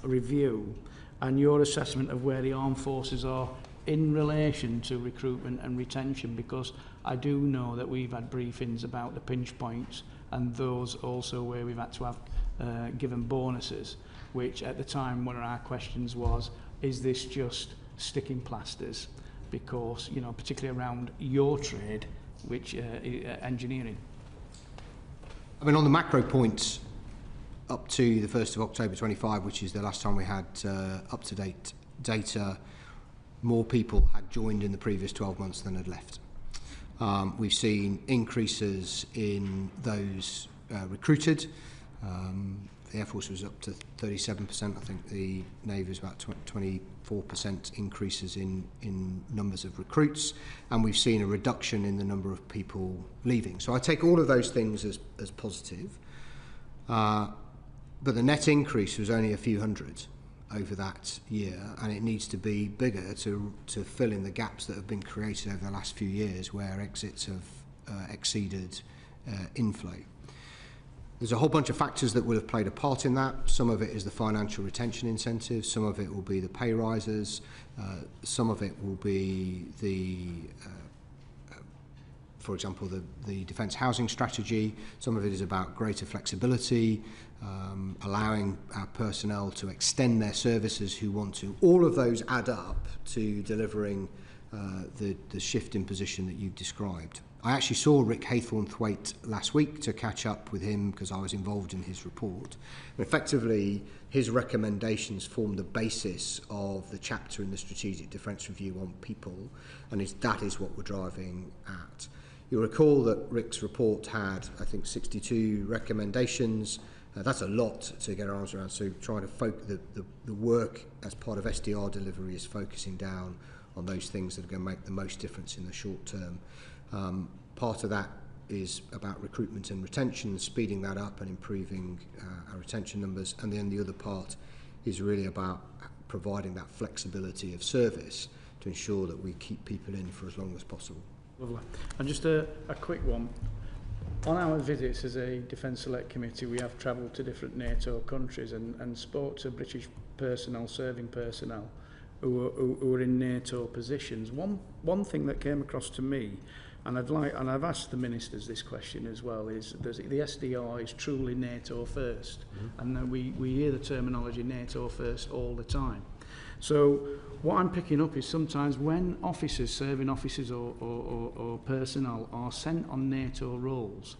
review, and your assessment of where the armed forces are in relation to recruitment and retention? Because I do know that we've had briefings about the pinch points and those also where we've had to have given bonuses, which at the time one of our questions was, is this just sticking plasters? Because, particularly around your trade, which engineering. I mean, on the macro points, up to the 1st of October 25, which is the last time we had up-to-date data, more people had joined in the previous 12 months than had left. We've seen increases in those recruited. The Air Force was up to 37%. I think the Navy was about 24% increases in numbers of recruits. And we've seen a reduction in the number of people leaving. So I take all of those things as positive. But the net increase was only a few hundred over that year, and it needs to be bigger to fill in the gaps that have been created over the last few years where exits have exceeded inflow. There's a whole bunch of factors that will have played a part in that. Some of it is the financial retention incentives, some of it will be the pay rises, some of it will be for example, the defence housing strategy. Some of it is about greater flexibility, allowing our personnel to extend their services who want to. All of those add up to delivering the shift in position that you've described. I actually saw Rick Haythornworth last week to catch up with him because I was involved in his report. And effectively, his recommendations form the basis of the chapter in the Strategic Defence Review on people, and that is what we're driving at. You'll recall that Rick's report had, I think, 62 recommendations. That's a lot to get our arms around, so trying to focus the work as part of SDR delivery is focusing down on those things that are going to make the most difference in the short term. Part of that is about recruitment and retention, speeding that up and improving our retention numbers. And then the other part is really about providing that flexibility of service to ensure that we keep people in for as long as possible. Lovely. And just a quick one. On our visits as a Defence Select Committee, we have travelled to different NATO countries and spoke to British personnel, serving personnel, who are in NATO positions. One thing that came across to me And I've asked the ministers this question as well, is the SDR is truly NATO first? And we hear the terminology NATO first all the time. So what I'm picking up is sometimes when officers, serving officers or personnel are sent on NATO roles,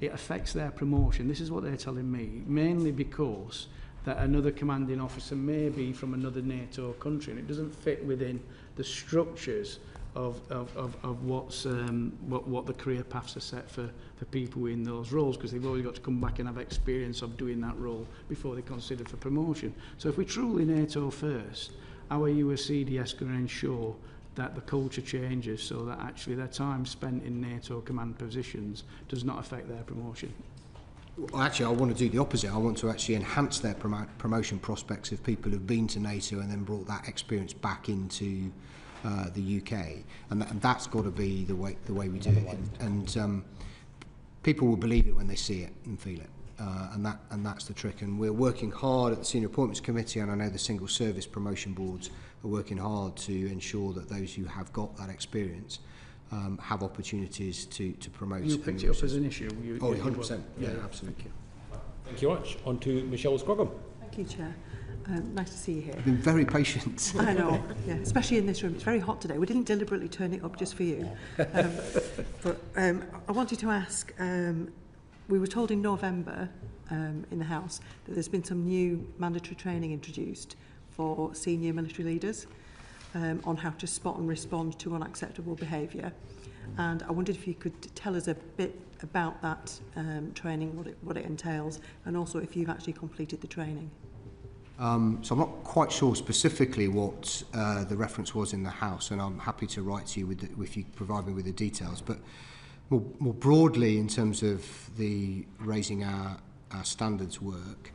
it affects their promotion. This is what they're telling me, mainly because that another commanding officer may be from another NATO country and it doesn't fit within the structures of what the career paths are set for people in those roles, because they've always got to come back and have experience of doing that role before they're considered for promotion. So if we're truly NATO first, how are you as CDS going to ensure that the culture changes so that actually their time spent in NATO command positions does not affect their promotion? Well, actually, I want to do the opposite. I want to actually enhance their promotion prospects if people have been to NATO and then brought that experience back into the UK, and that's got to be the way we do it. And people will believe it when they see it and feel it, and that's the trick. And we're working hard at the Senior Appointments Committee, and I know the Single Service Promotion Boards are working hard to ensure that those who have got that experience have opportunities to promote. You picked it up as an issue. 100%. Yeah, absolutely. Thank you very much. On to Michelle Scroggum. Thank you, Chair. Nice to see you here. You've been very patient. I know, yeah, especially in this room. It's very hot today. We didn't deliberately turn it up just for you. But I wanted to ask, we were told in November in the House that there's been some new mandatory training introduced for senior military leaders on how to spot and respond to unacceptable behaviour. And I wondered if you could tell us a bit about that training, what it entails, and also if you've actually completed the training. So I'm not quite sure specifically what the reference was in the House, and I'm happy to write to you if you provide me with the details. But more broadly, in terms of the raising our standards work,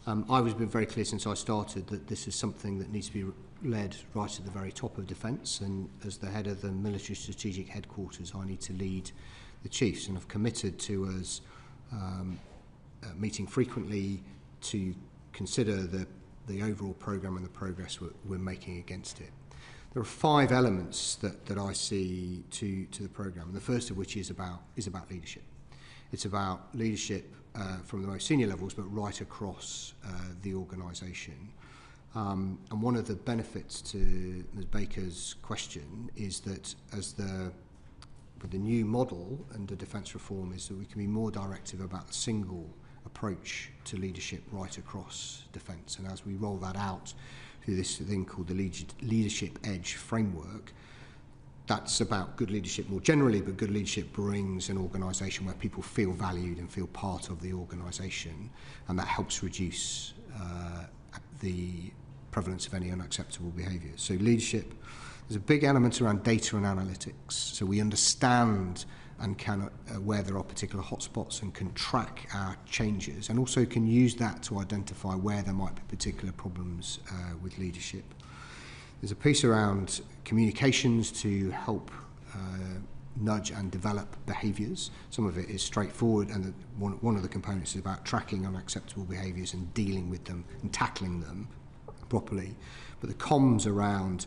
I've been very clear since I started that this is something that needs to be led right at the very top of defence, and as the head of the Military Strategic Headquarters, I need to lead the chiefs, and I've committed to us meeting frequently to consider the overall programme and the progress we're making against it. There are 5 elements that I see to the programme, and the first of which is about leadership. It's about leadership from the most senior levels, but right across the organisation. And one of the benefits to Ms Baker's question is that with the new model under defence reform is that we can be more directive about the single approach to leadership right across defence. And as we roll that out through this thing called the Leadership Edge framework, that's about good leadership more generally, but good leadership brings an organisation where people feel valued and feel part of the organisation, and that helps reduce the prevalence of any unacceptable behaviour. So leadership, there's a big element around data and analytics, so we understand and can where there are particular hotspots and can track our changes, and also can use that to identify where there might be particular problems with leadership. There's a piece around communications to help nudge and develop behaviours. Some of it is straightforward, and one of the components is about tracking unacceptable behaviours and dealing with them and tackling them properly. But the comms around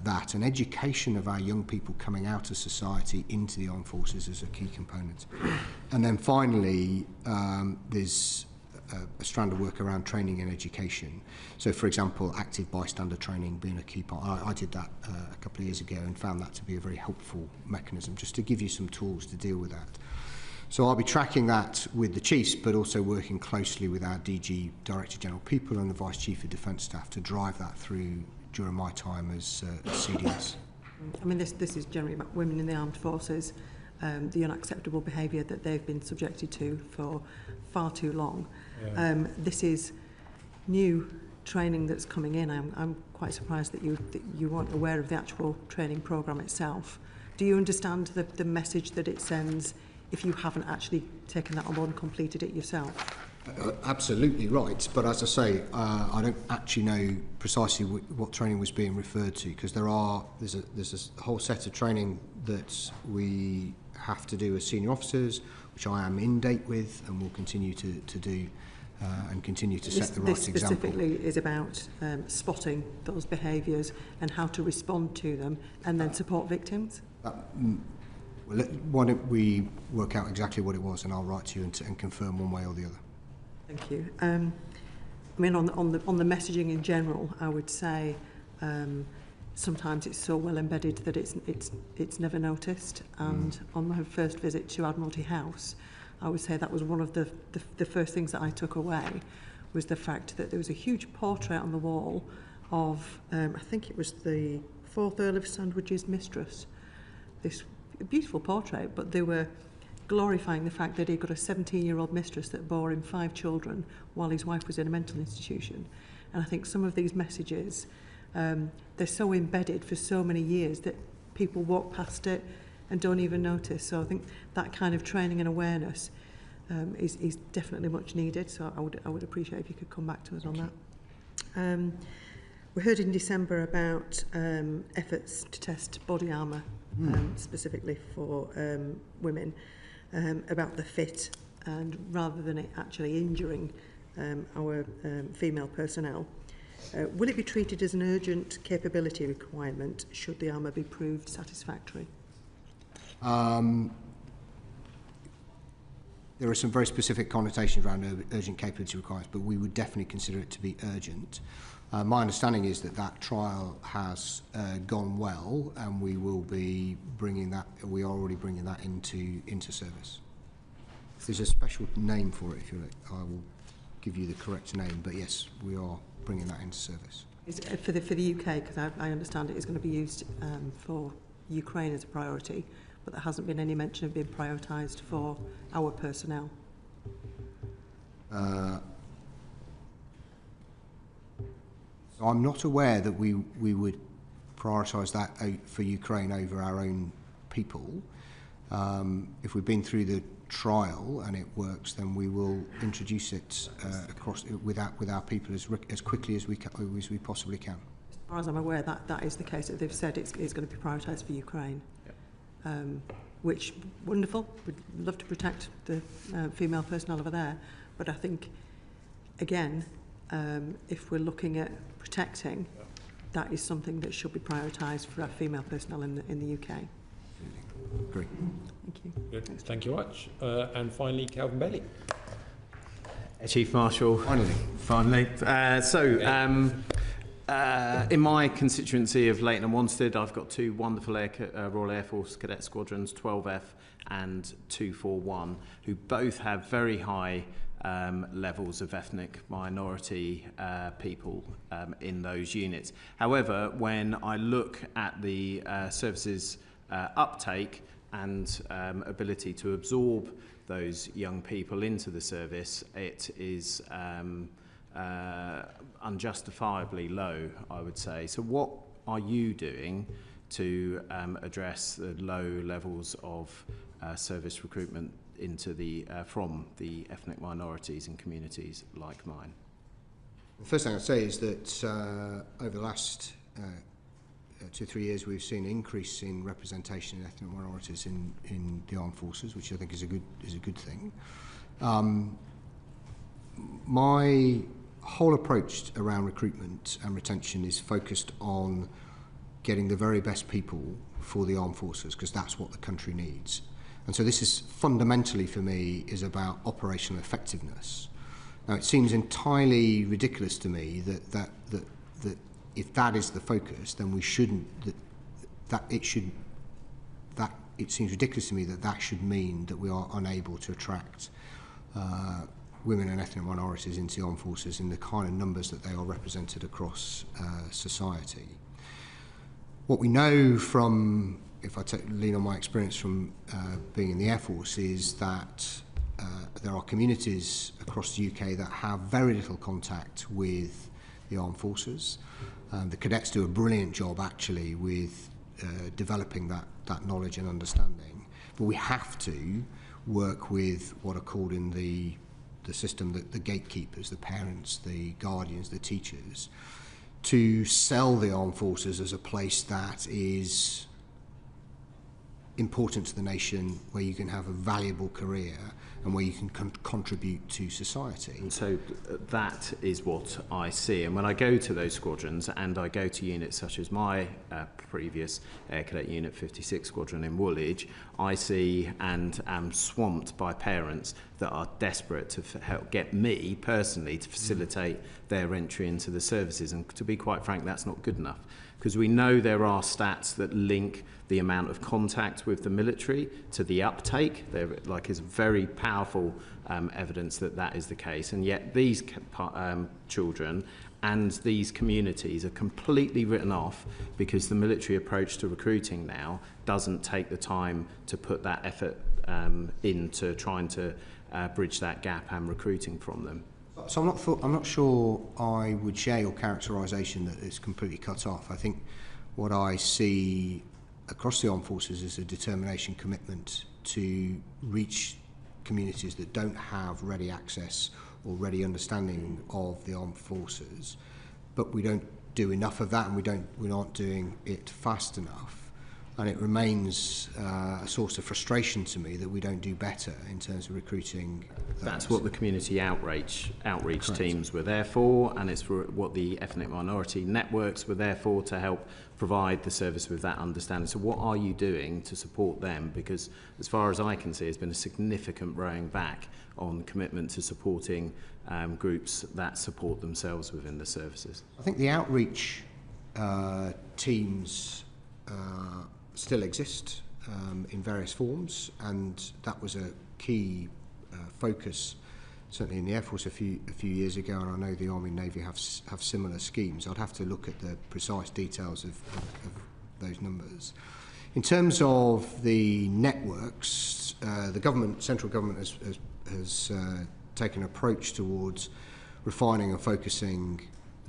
that and education of our young people coming out of society into the armed forces is a key component. And then finally, there's a strand of work around training and education. So, for example, active bystander training being a key part. I did that a couple of years ago and found that to be a very helpful mechanism, just to give you some tools to deal with that. So I'll be tracking that with the chiefs, but also working closely with our DG, Director General People, and the Vice Chief of Defence Staff to drive that through during my time as CDS. I mean, this is generally about women in the armed forces, the unacceptable behaviour that they've been subjected to for far too long. Yeah. This is new training that's coming in. I'm quite surprised that you weren't aware of the actual training programme itself. Do you understand the message that it sends if you haven't actually taken that on board and completed it yourself? Absolutely right, but as I say, I don't actually know precisely what training was being referred to, because there's a whole set of training that we have to do as senior officers, which I am in date with and will continue to do and continue to set the right example. This specifically is about spotting those behaviours and how to respond to them and then support victims? Well, why don't we work out exactly what it was, and I'll write to you and confirm one way or the other. Thank you. I mean, on the messaging in general, I would say sometimes it's so well embedded that it's never noticed. And on my first visit to Admiralty House, I would say that was one of the first things that I took away, was the fact that there was a huge portrait on the wall of I think it was the 4th Earl of Sandwich's mistress. This beautiful portrait, but they were glorifying the fact that he got a 17-year-old mistress that bore him 5 children while his wife was in a mental institution. And I think some of these messages, they're so embedded for so many years that people walk past it and don't even notice. So I think that kind of training and awareness is definitely much needed. So I would appreciate if you could come back to us on that. We heard in December about efforts to test body armour, specifically for women, about the fit, and rather than it actually injuring our female personnel. Will it be treated as an urgent capability requirement should the armour be proved satisfactory? There are some very specific connotations around urgent capability requirements, but we would definitely consider it to be urgent. My understanding is that trial has gone well, and we will be bringing that. We are already bringing that into service. There's a special name for it. If you like, I will give you the correct name. But yes, we are bringing that into service. Is it for the UK, because I understand it is going to be used for Ukraine as a priority, but there hasn't been any mention of being prioritised for our personnel. So I'm not aware that we would prioritise that for Ukraine over our own people. If we've been through the trial and it works, then we will introduce it across with our people as quickly as we possibly can. As far as I'm aware, that is the case. That they've said it's going to be prioritised for Ukraine. Yep. Which, wonderful. We'd love to protect the female personnel over there. But I think, again, if we're looking at protecting, that is something that should be prioritised for our female personnel in the UK. Great. Thank you. Good. Thank you much. And finally, Calvin Bailey. Chief Marshal. Finally. In my constituency of Leighton and Wanstead, I've got 2 wonderful Royal Air Force Cadet Squadrons, 12F and 241, who both have very high levels of ethnic minority people in those units. However, when I look at the services uptake and ability to absorb those young people into the service, it is unjustifiably low, I would say. So what are you doing to address the low levels of service recruitment into from the ethnic minorities and communities like mine? The first thing I'd say is that over the last 2 or 3 years, we've seen an increase in representation of ethnic minorities in the armed forces, which I think is a good thing. My whole approach around recruitment and retention is focused on getting the very best people for the armed forces, because that's what the country needs. And so this is fundamentally, for me, is about operational effectiveness. Now, it seems entirely ridiculous to me that if that is the focus, then we shouldn't. It seems ridiculous to me that should mean that we are unable to attract women and ethnic minorities into the armed forces in the kind of numbers that they are represented across society. What we know from, if I lean on my experience from being in the Air Force, is that there are communities across the UK that have very little contact with the armed forces. The cadets do a brilliant job, actually, with developing that knowledge and understanding. But we have to work with what are called in the system the gatekeepers, the parents, the guardians, the teachers, to sell the armed forces as a place that is important to the nation, where you can have a valuable career and where you can contribute to society. And so that is what I see. And when I go to those squadrons and I go to units such as my previous Air Cadet Unit 56 Squadron in Woolwich, I see and am swamped by parents that are desperate to help get me personally to facilitate their entry into the services. And to be quite frank, that's not good enough, because we know there are stats that link the amount of contact with the military to the uptake. There is very powerful evidence that that is the case, and yet these children and these communities are completely written off because the military approach to recruiting now doesn't take the time to put that effort into trying to bridge that gap and recruiting from them. So I'm not sure I would share your characterisation that it's completely cut off. I think what I see across the armed forces is a determination, commitment to reach communities that don't have ready access or ready understanding of the armed forces, but we don't do enough of that, and we aren't doing it fast enough. And it remains a source of frustration to me that we don't do better in terms of recruiting those. That's what the community outreach teams were there for, and it's for what the ethnic minority networks were there for, to help provide the service with that understanding. So what are you doing to support them? Because as far as I can see, there's been a significant rowing back on commitment to supporting groups that support themselves within the services. I think the outreach teams still exist in various forms, and that was a key focus certainly in the Air Force a few years ago, and I know the Army and Navy have similar schemes. I'd have to look at the precise details of those numbers. In terms of the networks, the central government has taken an approach towards refining and focusing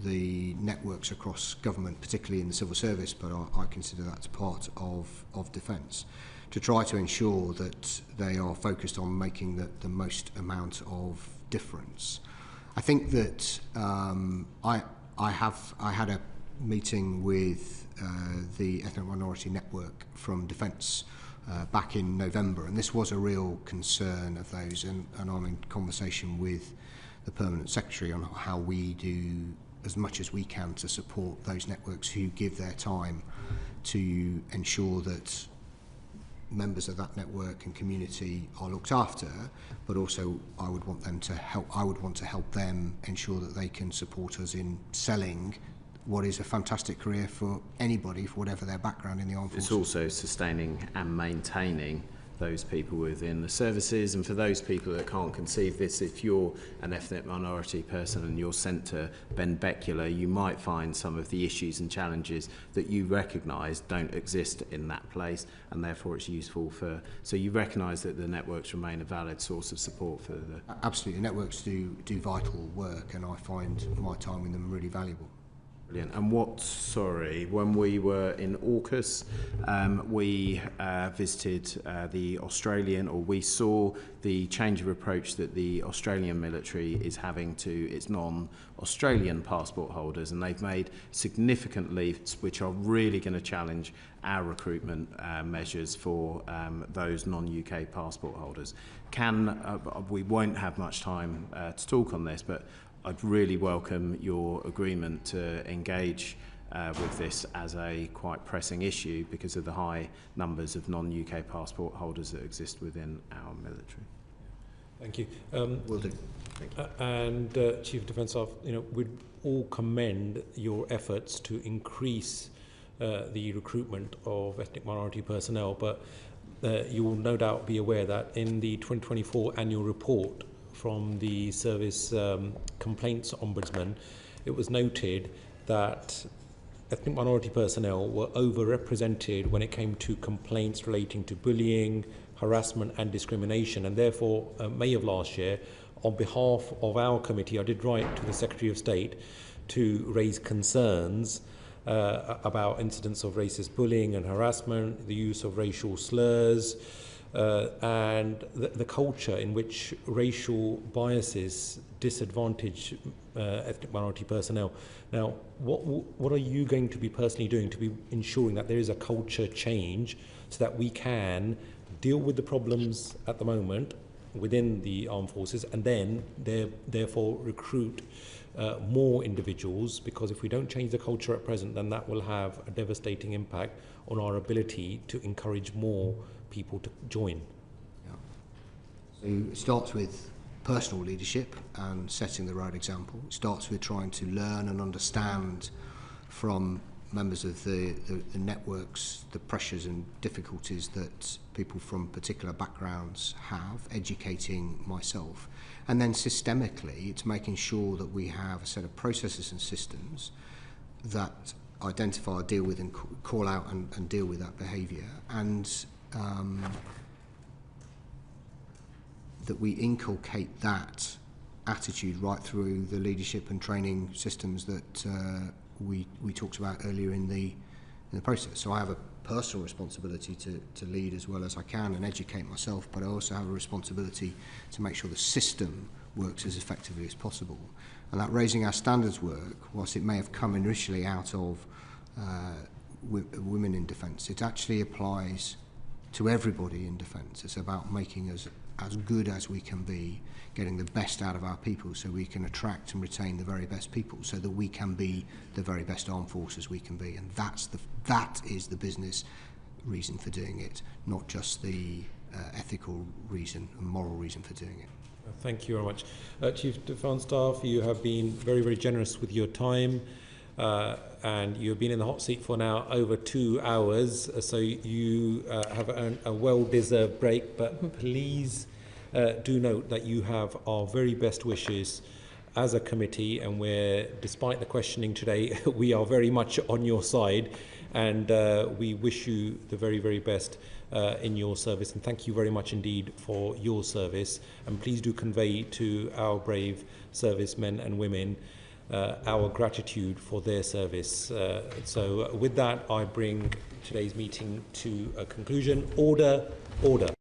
the networks across government, particularly in the civil service, but I consider that as part of defence, to try to ensure that they are focused on making the most amount of difference. I think that I had a meeting with the Ethnic Minority Network from Defence back in November, and this was a real concern of those, and I'm in conversation with the Permanent Secretary on how we do as much as we can to support those networks who give their time to ensure that members of that network and community are looked after, but also I would want to help them ensure that they can support us in selling what is a fantastic career for anybody, for whatever their background in the armed forces. It's also sustaining and maintaining those people within the services, and for those people that can't conceive this, if you're an ethnic minority person and you're sent to Benbecula, you might find some of the issues and challenges that you recognise don't exist in that place, and therefore it's useful so you recognise that the networks remain a valid source of support for the... Absolutely, networks do vital work, and I find my time in them really valuable. Brilliant. And when we were in AUKUS, we visited we saw the change of approach that the Australian military is having to its non-Australian passport holders, and they've made significant leaps which are really going to challenge our recruitment measures for those non-UK passport holders. We won't have much time to talk on this, but I'd really welcome your agreement to engage with this as a quite pressing issue because of the high numbers of non-UK passport holders that exist within our military. Thank you. Will do. Thank you. And Chief of Defence Staff, we'd all commend your efforts to increase the recruitment of ethnic minority personnel, but you will no doubt be aware that in the 2024 annual report from the Service Complaints Ombudsman, it was noted that ethnic minority personnel were overrepresented when it came to complaints relating to bullying, harassment and discrimination, and therefore May of last year, on behalf of our committee, I did write to the Secretary of State to raise concerns about incidents of racist bullying and harassment, the use of racial slurs, and the culture in which racial biases disadvantage ethnic minority personnel. Now, what are you going to be personally doing to be ensuring that there is a culture change so that we can deal with the problems at the moment, within the armed forces, and then therefore recruit more individuals, because if we don't change the culture at present, then that will have a devastating impact on our ability to encourage more people to join. Yeah. So it starts with personal leadership and setting the right example. It starts with trying to learn and understand from members of the networks the pressures and difficulties that people from particular backgrounds have, educating myself. And then systemically, it's making sure that we have a set of processes and systems that identify, deal with and call out and deal with that behaviour, and that we inculcate that attitude right through the leadership and training systems that we talked about earlier in the process. So I have a personal responsibility to lead as well as I can and educate myself, but I also have a responsibility to make sure the system works as effectively as possible. And that raising our standards work, whilst it may have come initially out of women in defence, it actually applies to everybody in defence. It's about making us as good as we can be, getting the best out of our people so we can attract and retain the very best people, so that we can be the very best armed forces we can be. And that is the business reason for doing it, not just the ethical reason and moral reason for doing it. Thank you very much. Chief Defence Staff, you have been very, very generous with your time, and you've been in the hot seat for now over 2 hours, so you have earned a well-deserved break, but please do note that you have our very best wishes as a committee, and we're, despite the questioning today, we are very much on your side, and we wish you the very, very best in your service, and thank you very much indeed for your service. And please do convey to our brave servicemen and women our gratitude for their service. So with that, I bring today's meeting to a conclusion. Order, order.